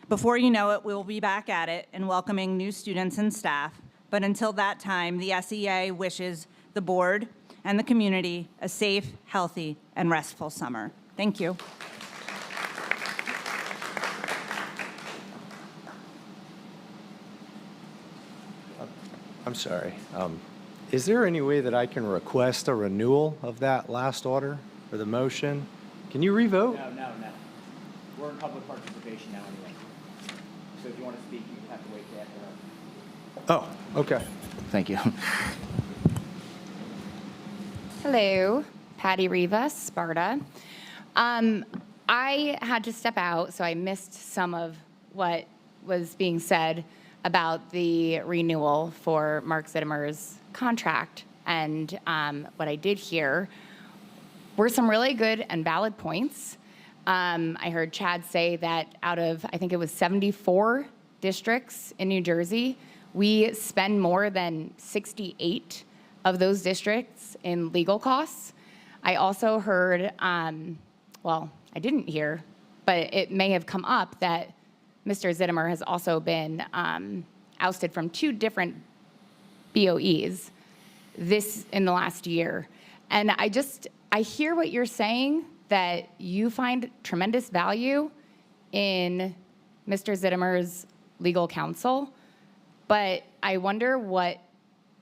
Before you know it, we will be back at it and welcoming new students and staff. But until that time, the SEA wishes the board and the community a safe, healthy, and restful summer. Thank you. I'm sorry. Is there any way that I can request a renewal of that last order or the motion? Can you revote? No. We're in public participation now anyway. So if you want to speak, you have to wait till after. Oh, okay. Thank you. Hello, Patty Rivas, Sparta. I had to step out, so I missed some of what was being said about the renewal for Mark Zittimer's contract. And what I did hear were some really good and valid points. I heard Chad say that out of, I think it was 74 districts in New Jersey, we spend more than 68 of those districts in legal costs. I also heard, well, I didn't hear, but it may have come up that Mr. Zittimer has also been ousted from 2 different BOEs in the last year. And I hear what you're saying, that you find tremendous value in Mr. Zittimer's legal counsel, but I wonder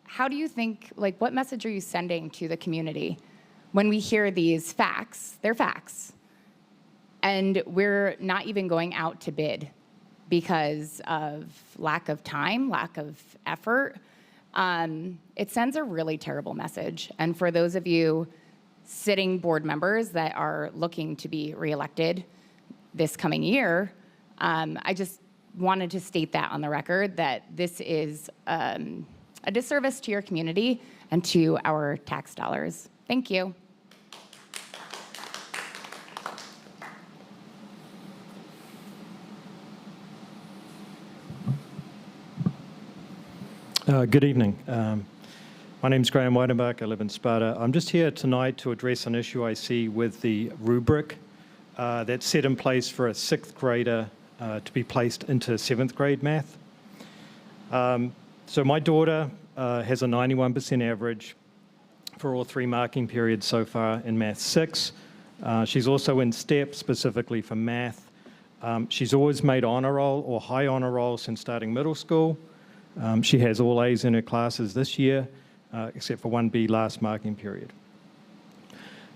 how do you think, what message are you sending to the community when we hear these facts? They're facts. And we're not even going out to bid because of lack of time, lack of effort. It sends a really terrible message. And for those of you sitting board members that are looking to be reelected this coming year, I just wanted to state that on the record, that this is a disservice to your community and to our tax dollars. Thank you. Good evening. My name's Graham Weidenbach. I live in Sparta. I'm just here tonight to address an issue I see with the rubric that's set in place for a 6th grader to be placed into 7th grade math. So my daughter has a 91% average for all 3 marking periods so far in Math 6. She's also in STEP specifically for math. She's always made honor roll or high honor roll since starting middle school. She has all A's in her classes this year, except for 1B last marking period.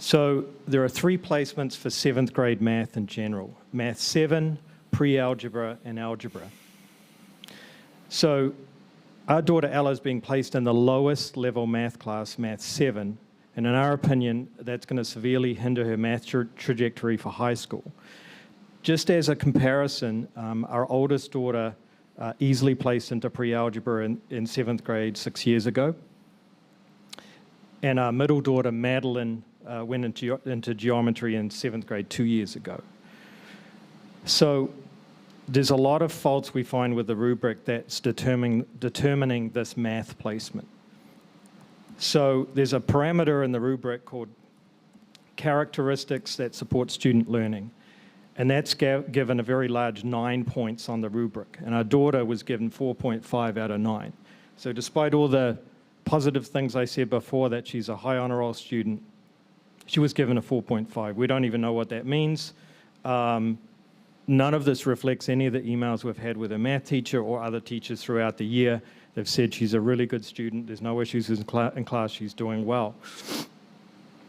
So there are 3 placements for 7th grade math in general: Math 7, pre-algebra, and algebra. So our daughter Ella is being placed in the lowest level math class, Math 7, and in our opinion, that's going to severely hinder her math trajectory for high school. Just as a comparison, our oldest daughter easily placed into pre-algebra in 7th grade 6 years ago. And our middle daughter, Madeline, went into geometry in 7th grade 2 years ago. So there's a lot of faults we find with the rubric that's determining this math placement. So there's a parameter in the rubric called characteristics that support student learning. And that's given a very large 9 points on the rubric. And our daughter was given 4.5 out of 9. So despite all the positive things I said before, that she's a high honor roll student, she was given a 4.5. We don't even know what that means. None of this reflects any of the emails we've had with her math teacher or other teachers throughout the year. They've said she's a really good student. There's no issues in class. She's doing well.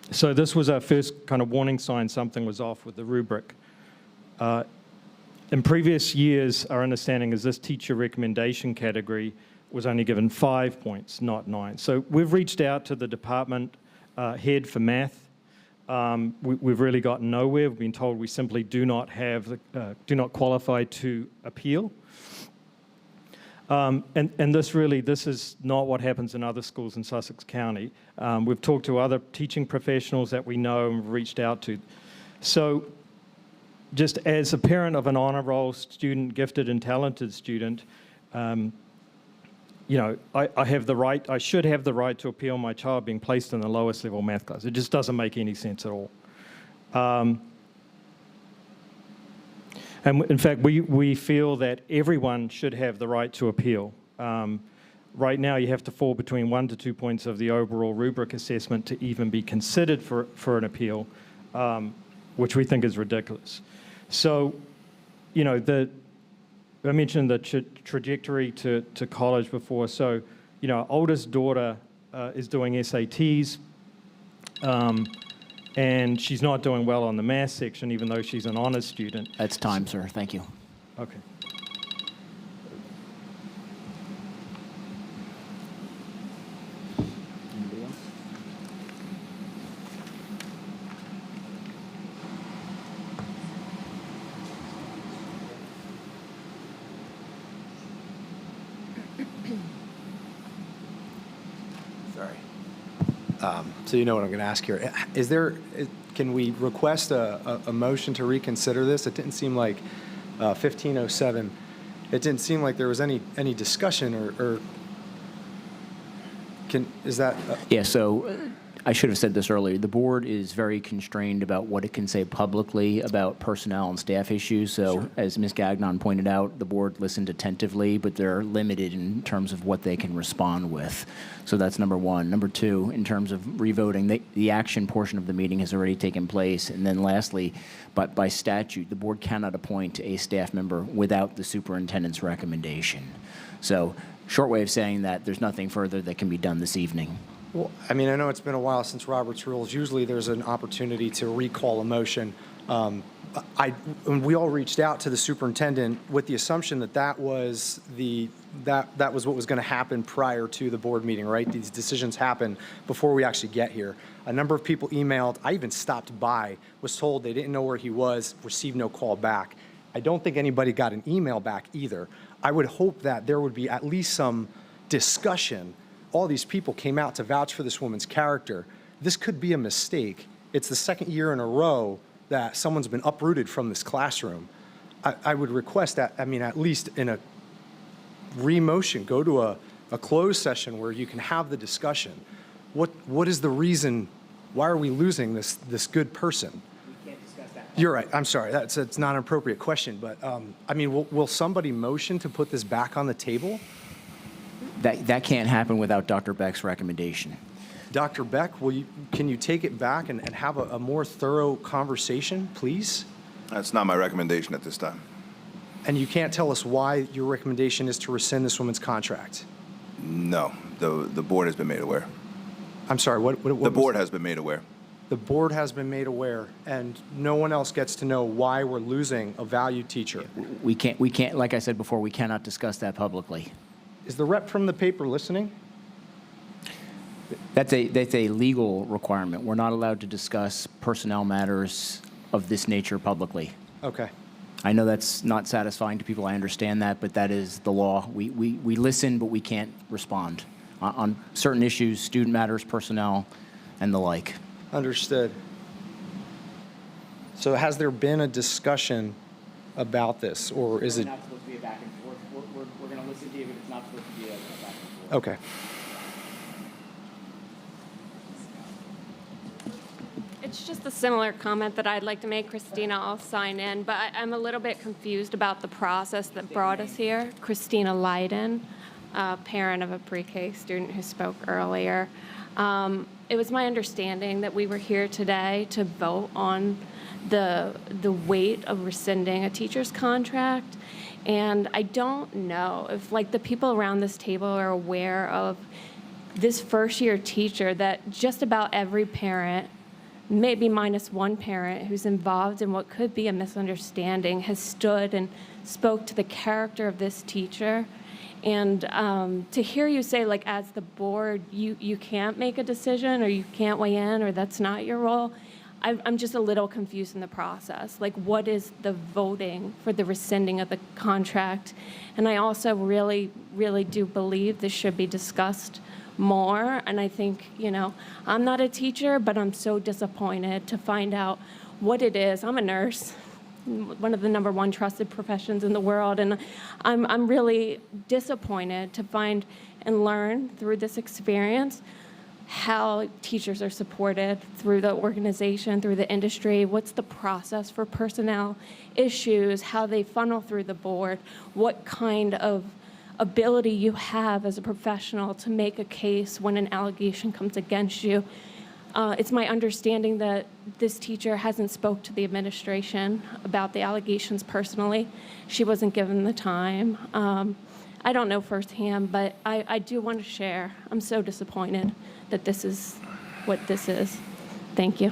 So this was our first kind of warning sign something was off with the rubric. In previous years, our understanding is this teacher recommendation category was only given 5 points, not 9. So we've reached out to the department head for math. We've really gotten nowhere. We've been told we simply do not qualify to appeal. And this is not what happens in other schools in Sussex County. We've talked to other teaching professionals that we know and reached out to. So just as a parent of an honor roll student, gifted and talented student, I have the right, I should have the right to appeal my child being placed in the lowest level math class. It just doesn't make any sense at all. And in fact, we feel that everyone should have the right to appeal. Right now, you have to fall between 1 to 2 points of the overall rubric assessment to even be considered for an appeal, which we think is ridiculous. So, I mentioned the trajectory to college before. So, our oldest daughter is doing SATs, and she's not doing well on the math section, even though she's an honors student. That's time, sir. Thank you. Okay. Anybody else? Sorry. So you know what I'm going to ask here. Can we request a motion to reconsider this? It didn't seem like 1507, it didn't seem like there was any discussion or is that? Yeah, so I should have said this earlier. The board is very constrained about what it can say publicly about personnel and staff issues. So as Ms. Gagnon pointed out, the board listened attentively, but they're limited in terms of what they can respond with. So that's number one. Number two, in terms of revoting, the action portion of the meeting has already taken place. And then lastly, but by statute, the board cannot appoint a staff member without the superintendent's recommendation. So short way of saying that there's nothing further that can be done this evening. Well, I mean, I know it's been a while since Robert's Rules. Usually there's an opportunity to recall a motion. When we all reached out to the superintendent with the assumption that that was what was going to happen prior to the board meeting, right? These decisions happen before we actually get here. A number of people emailed. I even stopped by, was told they didn't know where he was, received no call back. I don't think anybody got an email back either. I would hope that there would be at least some discussion. All these people came out to vouch for this woman's character. This could be a mistake. It's the second year in a row that someone's been uprooted from this classroom. I would request that, I mean, at least in a re-motion, go to a closed session where you can have the discussion. What is the reason, why are we losing this good person? We can't discuss that. You're right, I'm sorry, it's not an appropriate question, but I mean, will somebody motion to put this back on the table? That can't happen without Dr. Beck's recommendation. Dr. Beck, can you take it back and have a more thorough conversation, please? That's not my recommendation at this time. And you can't tell us why your recommendation is to rescind this woman's contract? No, the board has been made aware. I'm sorry, what The board has been made aware. The board has been made aware, and no one else gets to know why we're losing a valued teacher. We can't, like I said before, we cannot discuss that publicly. Is the rep from the paper listening? That's a legal requirement. We're not allowed to discuss personnel matters of this nature publicly. Okay. I know that's not satisfying to people. I understand that, but that is the law. We listen, but we can't respond on certain issues, student matters, personnel, and the like. Understood. So has there been a discussion about this, or is it? It's not supposed to be a back and forth. We're going to listen to you, but it's not supposed to be a back and forth. Okay. It's just a similar comment that I'd like to make. Christina, I'll sign in, but I'm a little bit confused about the process that brought us here. Christina Leiden, parent of a pre-K student who spoke earlier. It was my understanding that we were here today to vote on the weight of rescinding a teacher's contract. And I don't know if, like, the people around this table are aware of this first-year teacher that just about every parent, maybe minus one parent who's involved in what could be a misunderstanding, has stood and spoke to the character of this teacher. And to hear you say, like, as the board, you can't make a decision or you can't weigh in or that's not your role, I'm just a little confused in the process. Like, what is the voting for the rescinding of the contract? And I also really, really do believe this should be discussed more. And I think, I'm not a teacher, but I'm so disappointed to find out what it is. I'm a nurse. one of the #1 trusted professions in the world. And I'm really disappointed to find and learn through this experience how teachers are supported through the organization, through the industry, what's the process for personnel issues, how they funnel through the board, what kind of ability you have as a professional to make a case when an allegation comes against you. It's my understanding that this teacher hasn't spoke to the administration about the allegations personally. She wasn't given the time. I don't know firsthand, but I do want to share. I'm so disappointed that this is what this is. Thank you.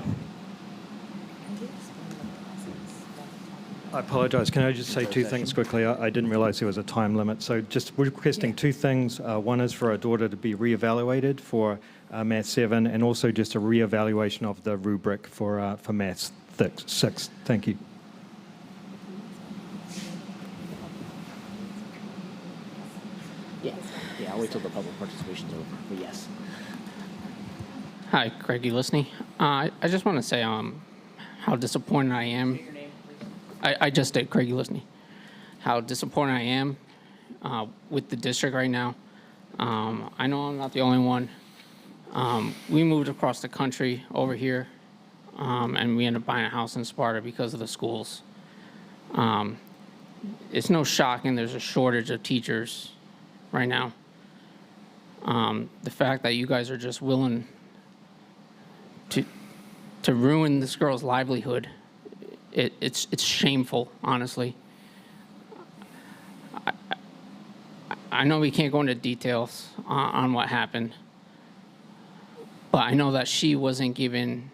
I apologize. Can I just say two things quickly? I didn't realize there was a time limit. So just requesting two things. One is for our daughter to be reevaluated for Math 7, and also just a reevaluation of the rubric for Math 6. Thank you. Yeah, I'll wait till the public participation's over, but yes. Hi, Craig Ulisny. I just want to say how disappointed I am. I just did, Craig Ulisny. How disappointed I am with the district right now. I know I'm not the only one. We moved across the country over here, and we ended up buying a house in Sparta because of the schools. It's no shocking there's a shortage of teachers right now. The fact that you guys are just willing to ruin this girl's livelihood, it's shameful, honestly. I know we can't go into details on what happened, but I know that she wasn't given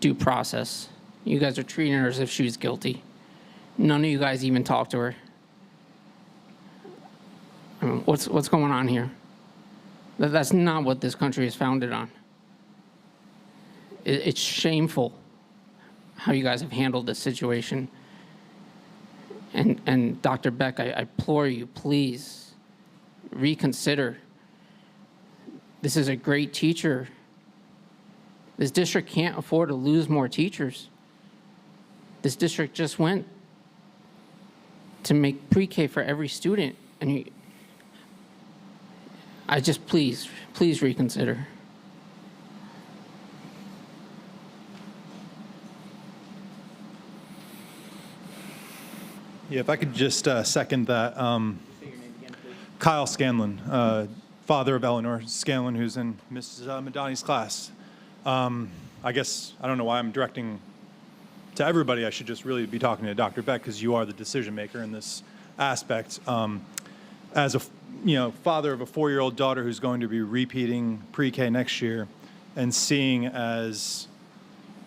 due process. You guys are treating her as if she was guilty. None of you guys even talked to her. I mean, what's going on here? That's not what this country is founded on. It's shameful how you guys have handled this situation. And Dr. Beck, I implore you, please reconsider. This is a great teacher. This district can't afford to lose more teachers. This district just went to make pre-K for every student. And I just, please reconsider. Yeah, if I could just second that. Kyle Scanlon, father of Eleanor Scanlon, who's in Mrs. Madani's class. I guess, I don't know why I'm directing to everybody. I should just really be talking to Dr. Beck, because you are the decision maker in this aspect. As a father of a 4-year-old daughter who's going to be repeating pre-K next year, and seeing as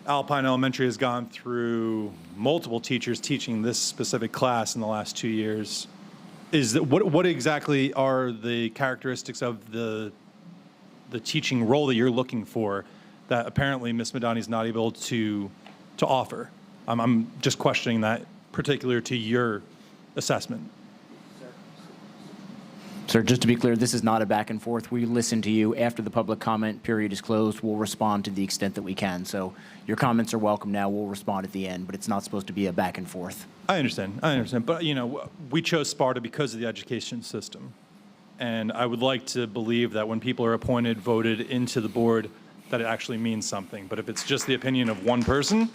Alpine Elementary has gone through multiple teachers teaching this specific class in the last 2 years, what exactly are the characteristics of the teaching role that you're looking for that apparently Ms. Madani is not able to offer? I'm just questioning that particular to your assessment. Sir, just to be clear, this is not a back and forth. We listen to you. After the public comment period is closed, we'll respond to the extent that we can. So your comments are welcome now. We'll respond at the end, but it's not supposed to be a back and forth. I understand. But, we chose Sparta because of the education system. And I would like to believe that when people are appointed, voted into the board, that it actually means something. But if it's just the opinion of one person,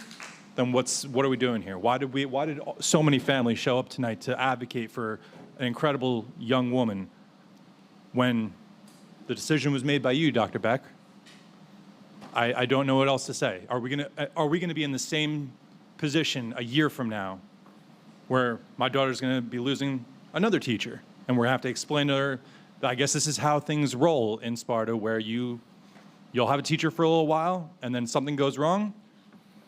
then what are we doing here? Why did so many families show up tonight to advocate for an incredible young woman when the decision was made by you, Dr. Beck? I don't know what else to say. Are we gonna be in the same position a year from now, where my daughter's gonna be losing another teacher, and we're gonna have to explain to her that I guess this is how things roll in Sparta, where you'll have a teacher for a little while, and then something goes wrong,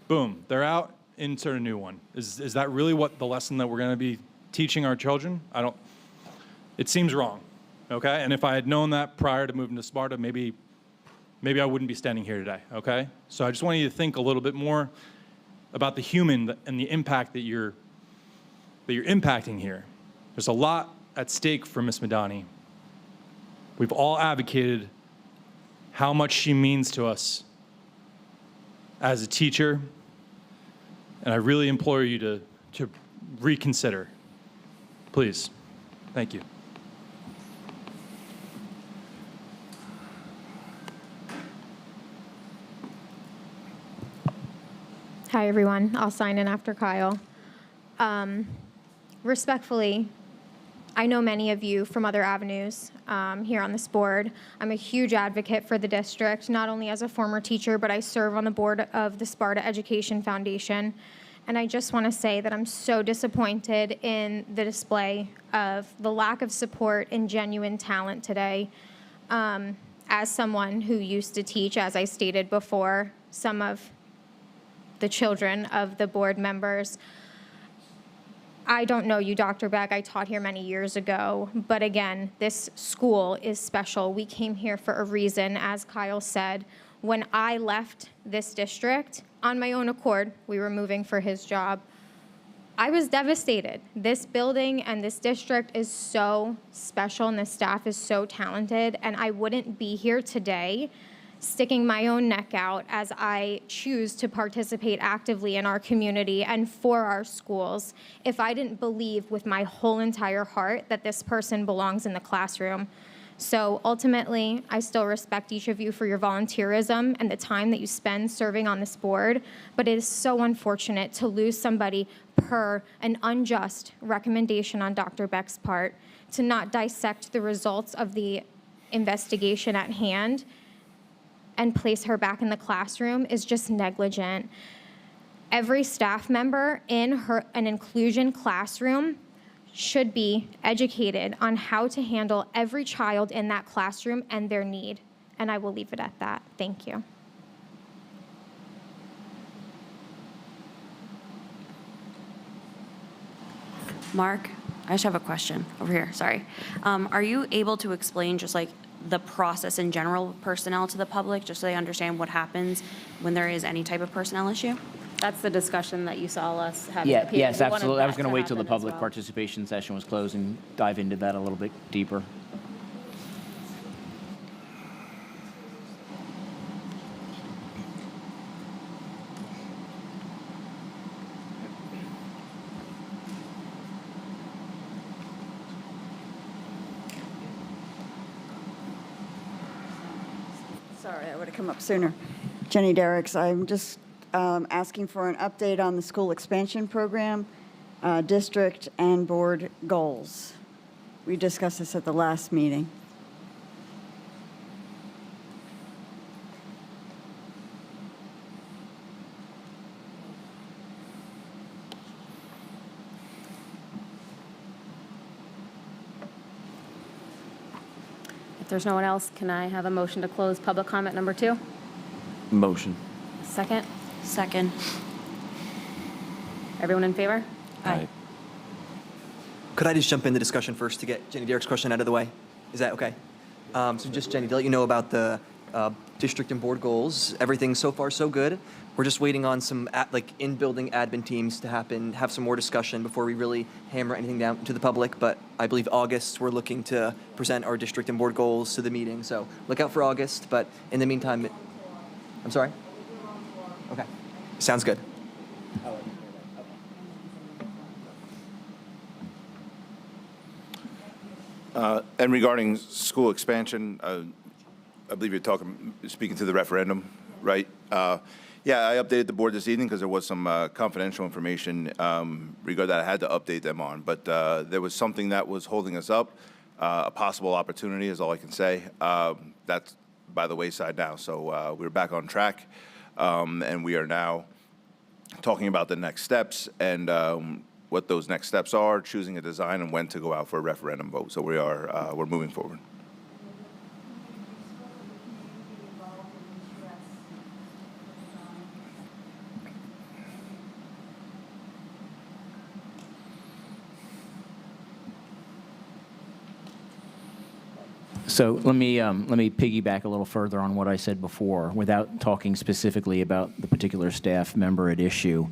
boom, they're out, insert a new one. Is that really what the lesson that we're gonna be teaching our children? It seems wrong. Okay, and if I had known that prior to moving to Sparta, maybe I wouldn't be standing here today, okay? So I just want you to think a little bit more about the human and the impact that you're impacting here. There's a lot at stake for Ms. Madani. We've all advocated how much she means to us as a teacher, And I really implore you to reconsider. Please. Thank you. Hi, everyone. I'll sign in after Kyle. Respectfully, I know many of you from other avenues here on this board. I'm a huge advocate for the district, not only as a former teacher, but I serve on the board of the Sparta Education Foundation. And I just want to say that I'm so disappointed in the display of the lack of support and genuine talent today. As someone who used to teach, as I stated before, some of the children of the board members. I don't know you, Dr. Beck. I taught here many years ago. But again, this school is special. We came here for a reason, as Kyle said. When I left this district, on my own accord, we were moving for his job, I was devastated. This building and this district is so special, and the staff is so talented, and I wouldn't be here today sticking my own neck out as I choose to participate actively in our community and for our schools if I didn't believe with my whole entire heart that this person belongs in the classroom. So ultimately, I still respect each of you for your volunteerism and the time that you spend serving on this board, but it is so unfortunate to lose somebody per an unjust recommendation on Dr. Beck's part, to not dissect the results of the investigation at hand and place her back in the classroom is just negligent. Every staff member in an inclusion classroom should be educated on how to handle every child in that classroom and their need. And I will leave it at that. Thank you. Mark, I just have a question over here, sorry. Are you able to explain just like the process in general of personnel to the public, just so they understand what happens when there is any type of personnel issue? That's the discussion that you saw us having. Yeah, at PA. yes, We wanted absolutely. I was that going to wait till the happen as public well. participation session was closed and dive into that a little bit deeper. Sorry, I would have come up sooner. Jenny Derricks, I'm just asking for an update on the school expansion program, district and board goals. We discussed this at the last meeting. If there's no one else, can I have a motion to close public comment number 2? Motion. Second? Second. Everyone in favor? Aye. Could I just jump in the discussion first to get Jenny Derrick's question out of the way? Is that okay? So just, Jenny, to let you know about the district and board goals, everything so far so good. We're just waiting on some in-building admin teams to have some more discussion before we really hammer anything down to the public. But I believe August, we're looking to present our district and board goals to the meeting. So look out for August. But in the meantime, I'm sorry? Okay. Sounds good. And regarding school expansion, I believe you're speaking to the referendum, right? Yeah, I updated the board this evening because there was some confidential information regarding that I had to update them on. But there was something that was holding us up. A possible opportunity is all I can say. That's by the wayside now. So we're back on track, and we are now talking about the next steps and what those next steps are, choosing a design, and when to go out for a referendum vote. So we're moving forward. So let me piggyback a little further on what I said before, without talking specifically about the particular staff member at issue.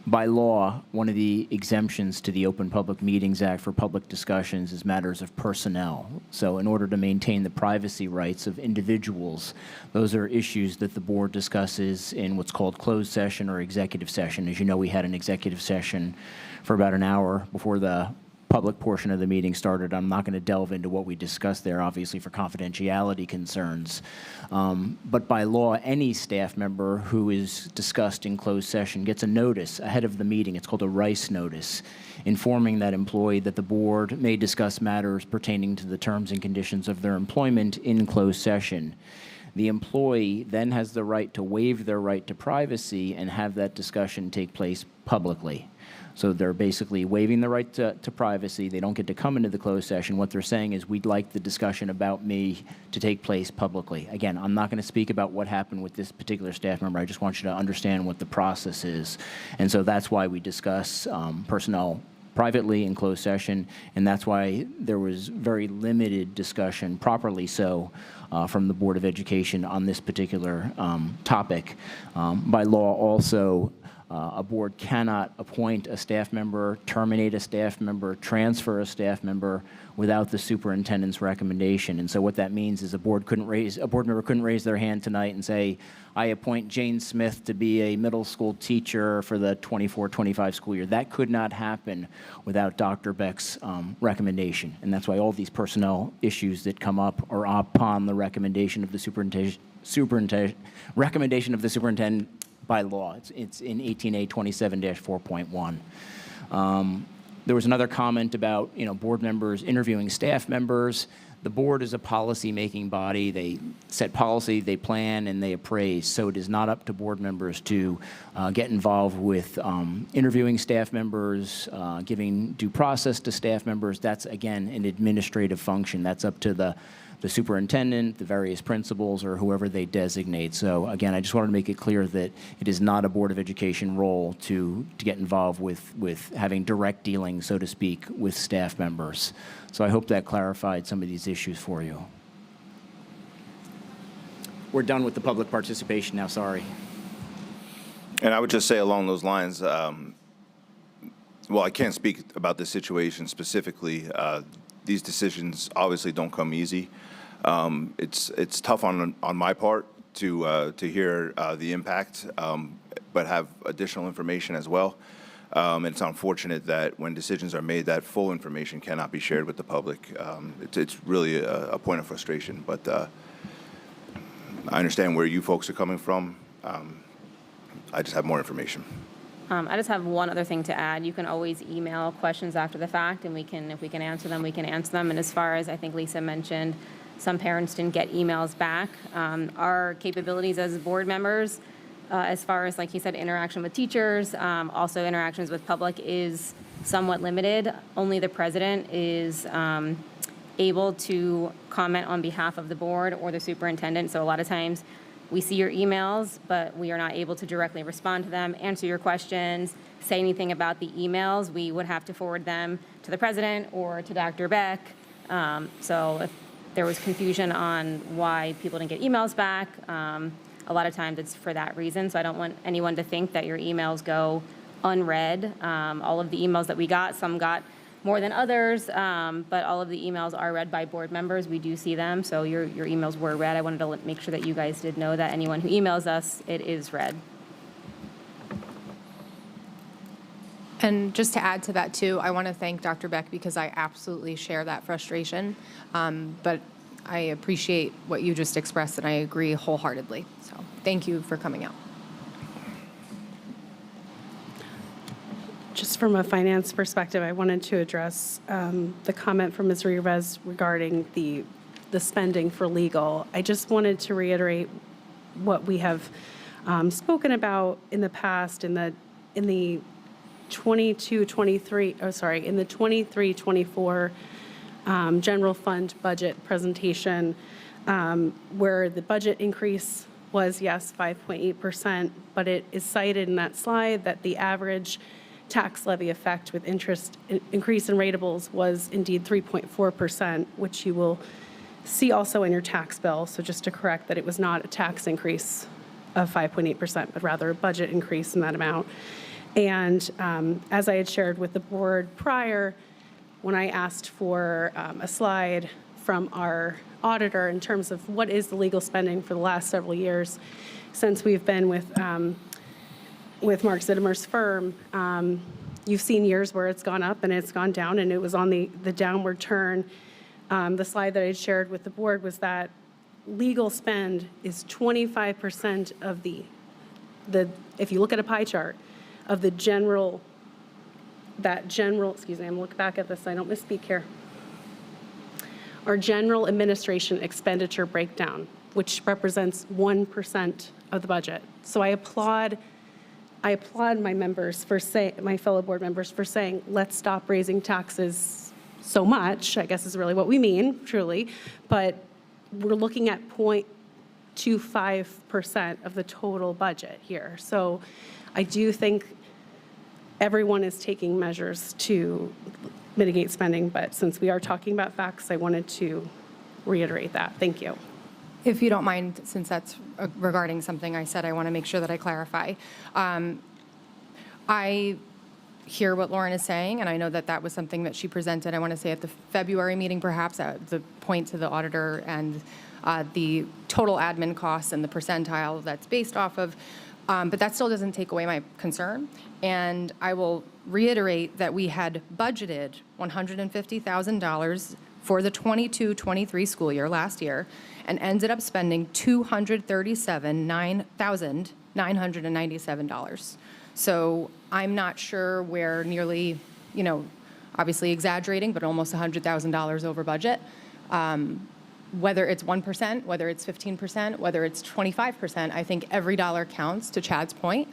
By law, one of the exemptions to the Open Public Meetings Act for public discussions is matters of personnel. So in order to maintain the privacy rights of individuals, those are issues that the board discusses in what's called closed session or executive session. As you know, we had an executive session for about an hour before the public portion of the meeting started. I'm not going to delve into what we discussed there, obviously for confidentiality concerns. But by law, any staff member who is discussed in closed session gets a notice ahead of the meeting. It's called a Rice notice, informing that employee that the board may discuss matters pertaining to the terms and conditions of their employment in closed session. The employee then has the right to waive their right to privacy and have that discussion take place publicly. So they're basically waiving the right to privacy. They don't get to come into the closed session. What they're saying is, we'd like the discussion about me to take place publicly. Again, I'm not going to speak about what happened with this particular staff member. I just want you to understand what the process is. And so that's why we discuss personnel privately in closed session, and that's why there was very limited discussion, properly so, from the Board of Education on this particular topic. By law also, a board cannot appoint a staff member, terminate a staff member, transfer a staff member without the superintendent's recommendation. And so what that means is a board member couldn't raise their hand tonight and say, I appoint Jane Smith to be a middle school teacher for the 24-25 school year. That could not happen without Dr. Beck's recommendation. And that's why all these personnel issues that come up are upon the recommendation of the superintendent by law. It's in 18A 27-4.1. There was another comment about, board members interviewing staff members. The board is a policy-making body. They set policy, they plan, and they appraise. So it is not up to board members to get involved with interviewing staff members, giving due process to staff members. That's, again, an administrative function. That's up to the superintendent, the various principals, or whoever they designate. So again, I just wanted to make it clear that it is not a Board of Education role to get involved with having direct dealing, so to speak, with staff members. So I hope that clarified some of these issues for you. We're done with the public participation now, sorry. And I would just say along those lines, well, I can't speak about this situation specifically. These decisions obviously don't come easy. It's tough on my part to hear the impact, but have additional information as well. It's unfortunate that when decisions are made, that full information cannot be shared with the public. It's really a point of frustration, but I understand where you folks are coming from. I just have more information. I just have one other thing to add. You can always email questions after the fact, and if we can answer them, we can answer them. And as far as I think Lisa mentioned, some parents didn't get emails back. Our capabilities as board members, as far as, like you said, interaction with teachers, also interactions with public, is somewhat limited. Only the president is able to comment on behalf of the board or the superintendent. So a lot of times we see your emails, but we are not able to directly respond to them, answer your questions, say anything about the emails. We would have to forward them to the president or to Dr. Beck. So if there was confusion on why people didn't get emails back, a lot of times it's for that reason. So I don't want anyone to think that your emails go unread. All of the emails that we got, some got more than others, but all of the emails are read by board members. We do see them, so your emails were read. I wanted to make sure that you guys did know that anyone who emails us, it is read. And just to add to that too, I want to thank Dr. Beck because I absolutely share that frustration, but I appreciate what you just expressed and I agree wholeheartedly. So thank you for coming out. Just from a finance perspective, I wanted to address the comment from Ms. Rivas regarding the spending for legal. I just wanted to reiterate what we have spoken about in the past in the 23-24 general fund budget presentation, where the budget increase was, yes, 5.8%, but it is cited in that slide that the average tax levy effect with interest increase in ratables was indeed 3.4%, which you will see also in your tax bill. So just to correct that, it was not a tax increase of 5.8%, but rather a budget increase in that amount. And as I had shared with the board prior, when I asked for a slide from our auditor in terms of what is the legal spending for the last several years since we've been with Mark Zittimer's firm, you've seen years where it's gone up and it's gone down, and it was on the downward turn. The slide that I shared with the board was that legal spend is 25% of the, if you look at a pie chart, of the general, excuse me, I'm looking back at this so I don't misspeak here. Our general administration expenditure breakdown, which represents 1% of the budget. So I applaud my members for my fellow board members for saying, let's stop raising taxes so much, I guess is really what we mean, truly, but we're looking at 0.25% of the total budget here. So I do think everyone is taking measures to mitigate spending, but since we are talking about facts, I wanted to reiterate that. Thank you. If you don't mind, since that's regarding something I said, I want to make sure that I clarify. I hear what Lauren is saying, and I know that that was something that she presented, I want to say at the February meeting perhaps, the point to the auditor and the total admin costs and the percentile that's based off of, but that still doesn't take away my concern. And I will reiterate that we had budgeted $150,000 for the 22-23 school year last year and ended up spending $237,997. So I'm not sure where nearly, obviously exaggerating, but almost $100,000 over budget. Whether it's 1%, whether it's 15%, whether it's 25%, I think every dollar counts, to Chad's point.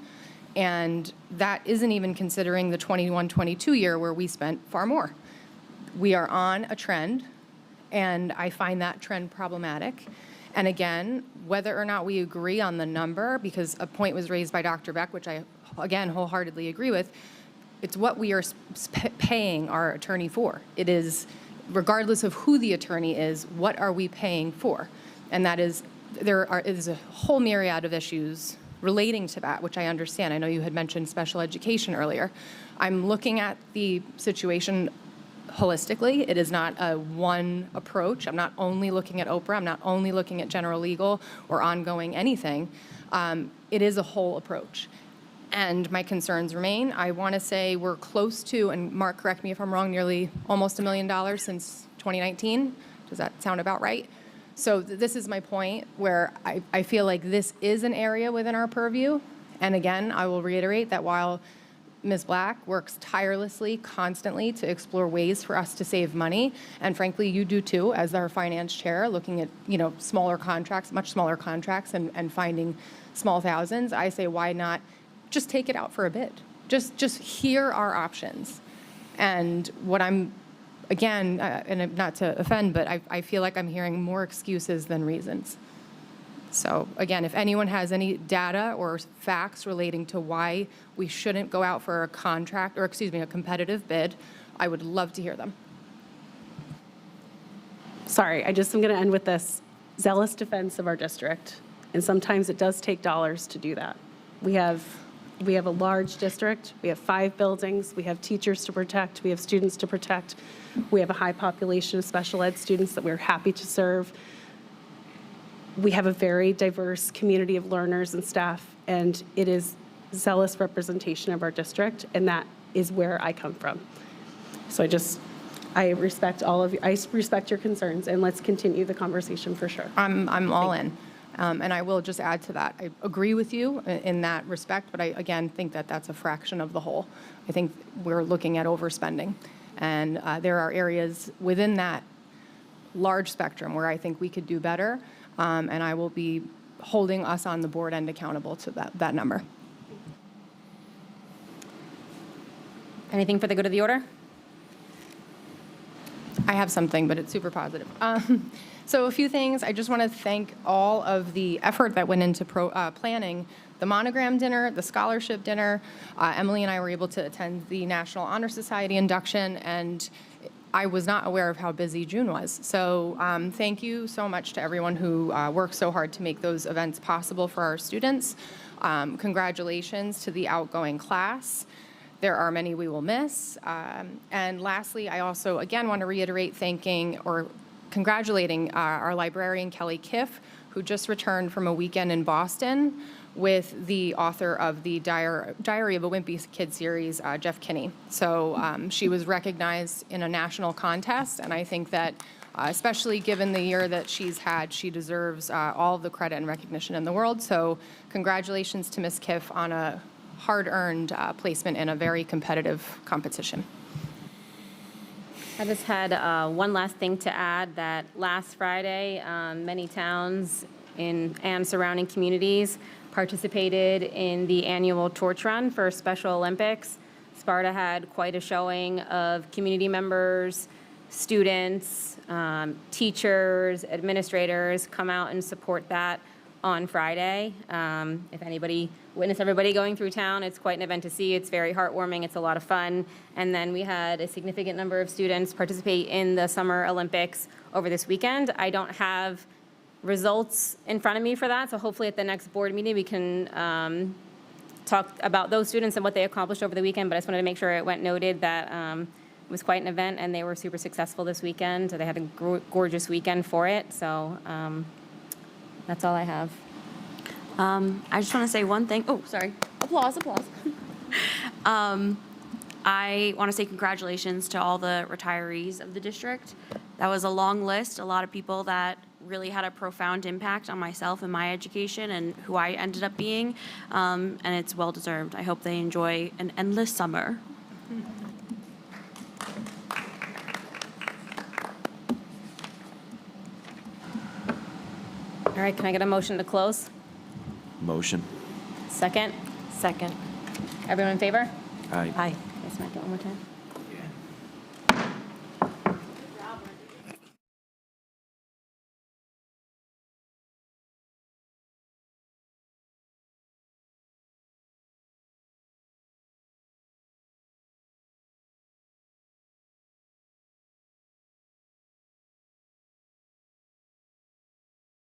And that isn't even considering the 21-22 year where we spent far more. We are on a trend, and I find that trend problematic. And again, whether or not we agree on the number, because a point was raised by Dr. Beck, which I, again, wholeheartedly agree with, it's what we are paying our attorney for. It is, regardless of who the attorney is, what are we paying for? And that is, is a whole myriad of issues relating to that, which I understand. I know you had mentioned special education earlier. I'm looking at the situation holistically. It is not a one approach. I'm not only looking at Oprah. I'm not only looking at general legal or ongoing anything. It is a whole approach. And my concerns remain. I want to say we're close to, and Mark, correct me if I'm wrong, nearly almost $1 million since 2019. Does that sound about right? So this is my point where I feel like this is an area within our purview. And again, I will reiterate that while Ms. Black works tirelessly, constantly to explore ways for us to save money, and frankly, you do too, as our finance chair, looking at smaller contracts, much smaller contracts, and finding small thousands, I say why not just take it out for a bid? Just hear our options. And what I'm, again, and not to offend, but I feel like I'm hearing more excuses than reasons. So again, if anyone has any data or facts relating to why we shouldn't go out for a contract, or excuse me, a competitive bid, I would love to hear them. Sorry, I'm going to end with this zealous defense of our district. And sometimes it does take dollars to do that. We have a large district. We have 5 buildings. We have teachers to protect. We have students to protect. We have a high population of special ed students that we're happy to serve. We have a very diverse community of learners and staff, and it is zealous representation of our district, and that is where I come from. So I respect all of you. I respect your concerns, and let's continue the conversation for sure. I'm all in. And I will just add to that. I agree with you in that respect, but I, again, think that that's a fraction of the whole. I think we're looking at overspending. And there are areas within that large spectrum where I think we could do better. And I will be holding us on the board end accountable to that number. Anything for the good of the order? I have something, but it's super positive. So a few things. I just want to thank all of the effort that went into planning the monogram dinner, the scholarship dinner. Emily and I were able to attend the National Honor Society induction, and I was not aware of how busy June was. So thank you so much to everyone who worked so hard to make those events possible for our students. Congratulations to the outgoing class. There are many we will miss. And lastly, I also, again, want to reiterate thanking or congratulating our librarian, Kelly Kiff, who just returned from a weekend in Boston with the author of the Diary of a Wimpy Kid series, Jeff Kinney. So she was recognized in a national contest, and I think that, especially given the year that she's had, she deserves all of the credit and recognition in the world. So congratulations to Ms. Kiff on a hard-earned placement in a very competitive competition. I just had one last thing to add, that last Friday, many towns and surrounding communities participated in the annual torch run for Special Olympics. Sparta had quite a showing of community members, students, teachers, administrators come out and support that on Friday. If anybody witnessed everybody going through town, it's quite an event to see. It's very heartwarming. It's a lot of fun. And then we had a significant number of students participate in the Summer Olympics over this weekend. I don't have results in front of me for that, so hopefully at the next board meeting we can talk about those students and what they accomplished over the weekend, but I just wanted to make sure it went noted that it was quite an event and they were super successful this weekend. So they had a gorgeous weekend for it, so that's all I have. I just want to say one thing. Oh, sorry. Applause. I want to say congratulations to all the retirees of the district. That was a long list, a lot of people that really had a profound impact on myself and my education and who I ended up being, and it's well-deserved. I hope they enjoy an endless summer. All right, can I get a motion to close? Motion. Second? Second. Everyone in favor? Aye. Aye. Let's not do it one more time.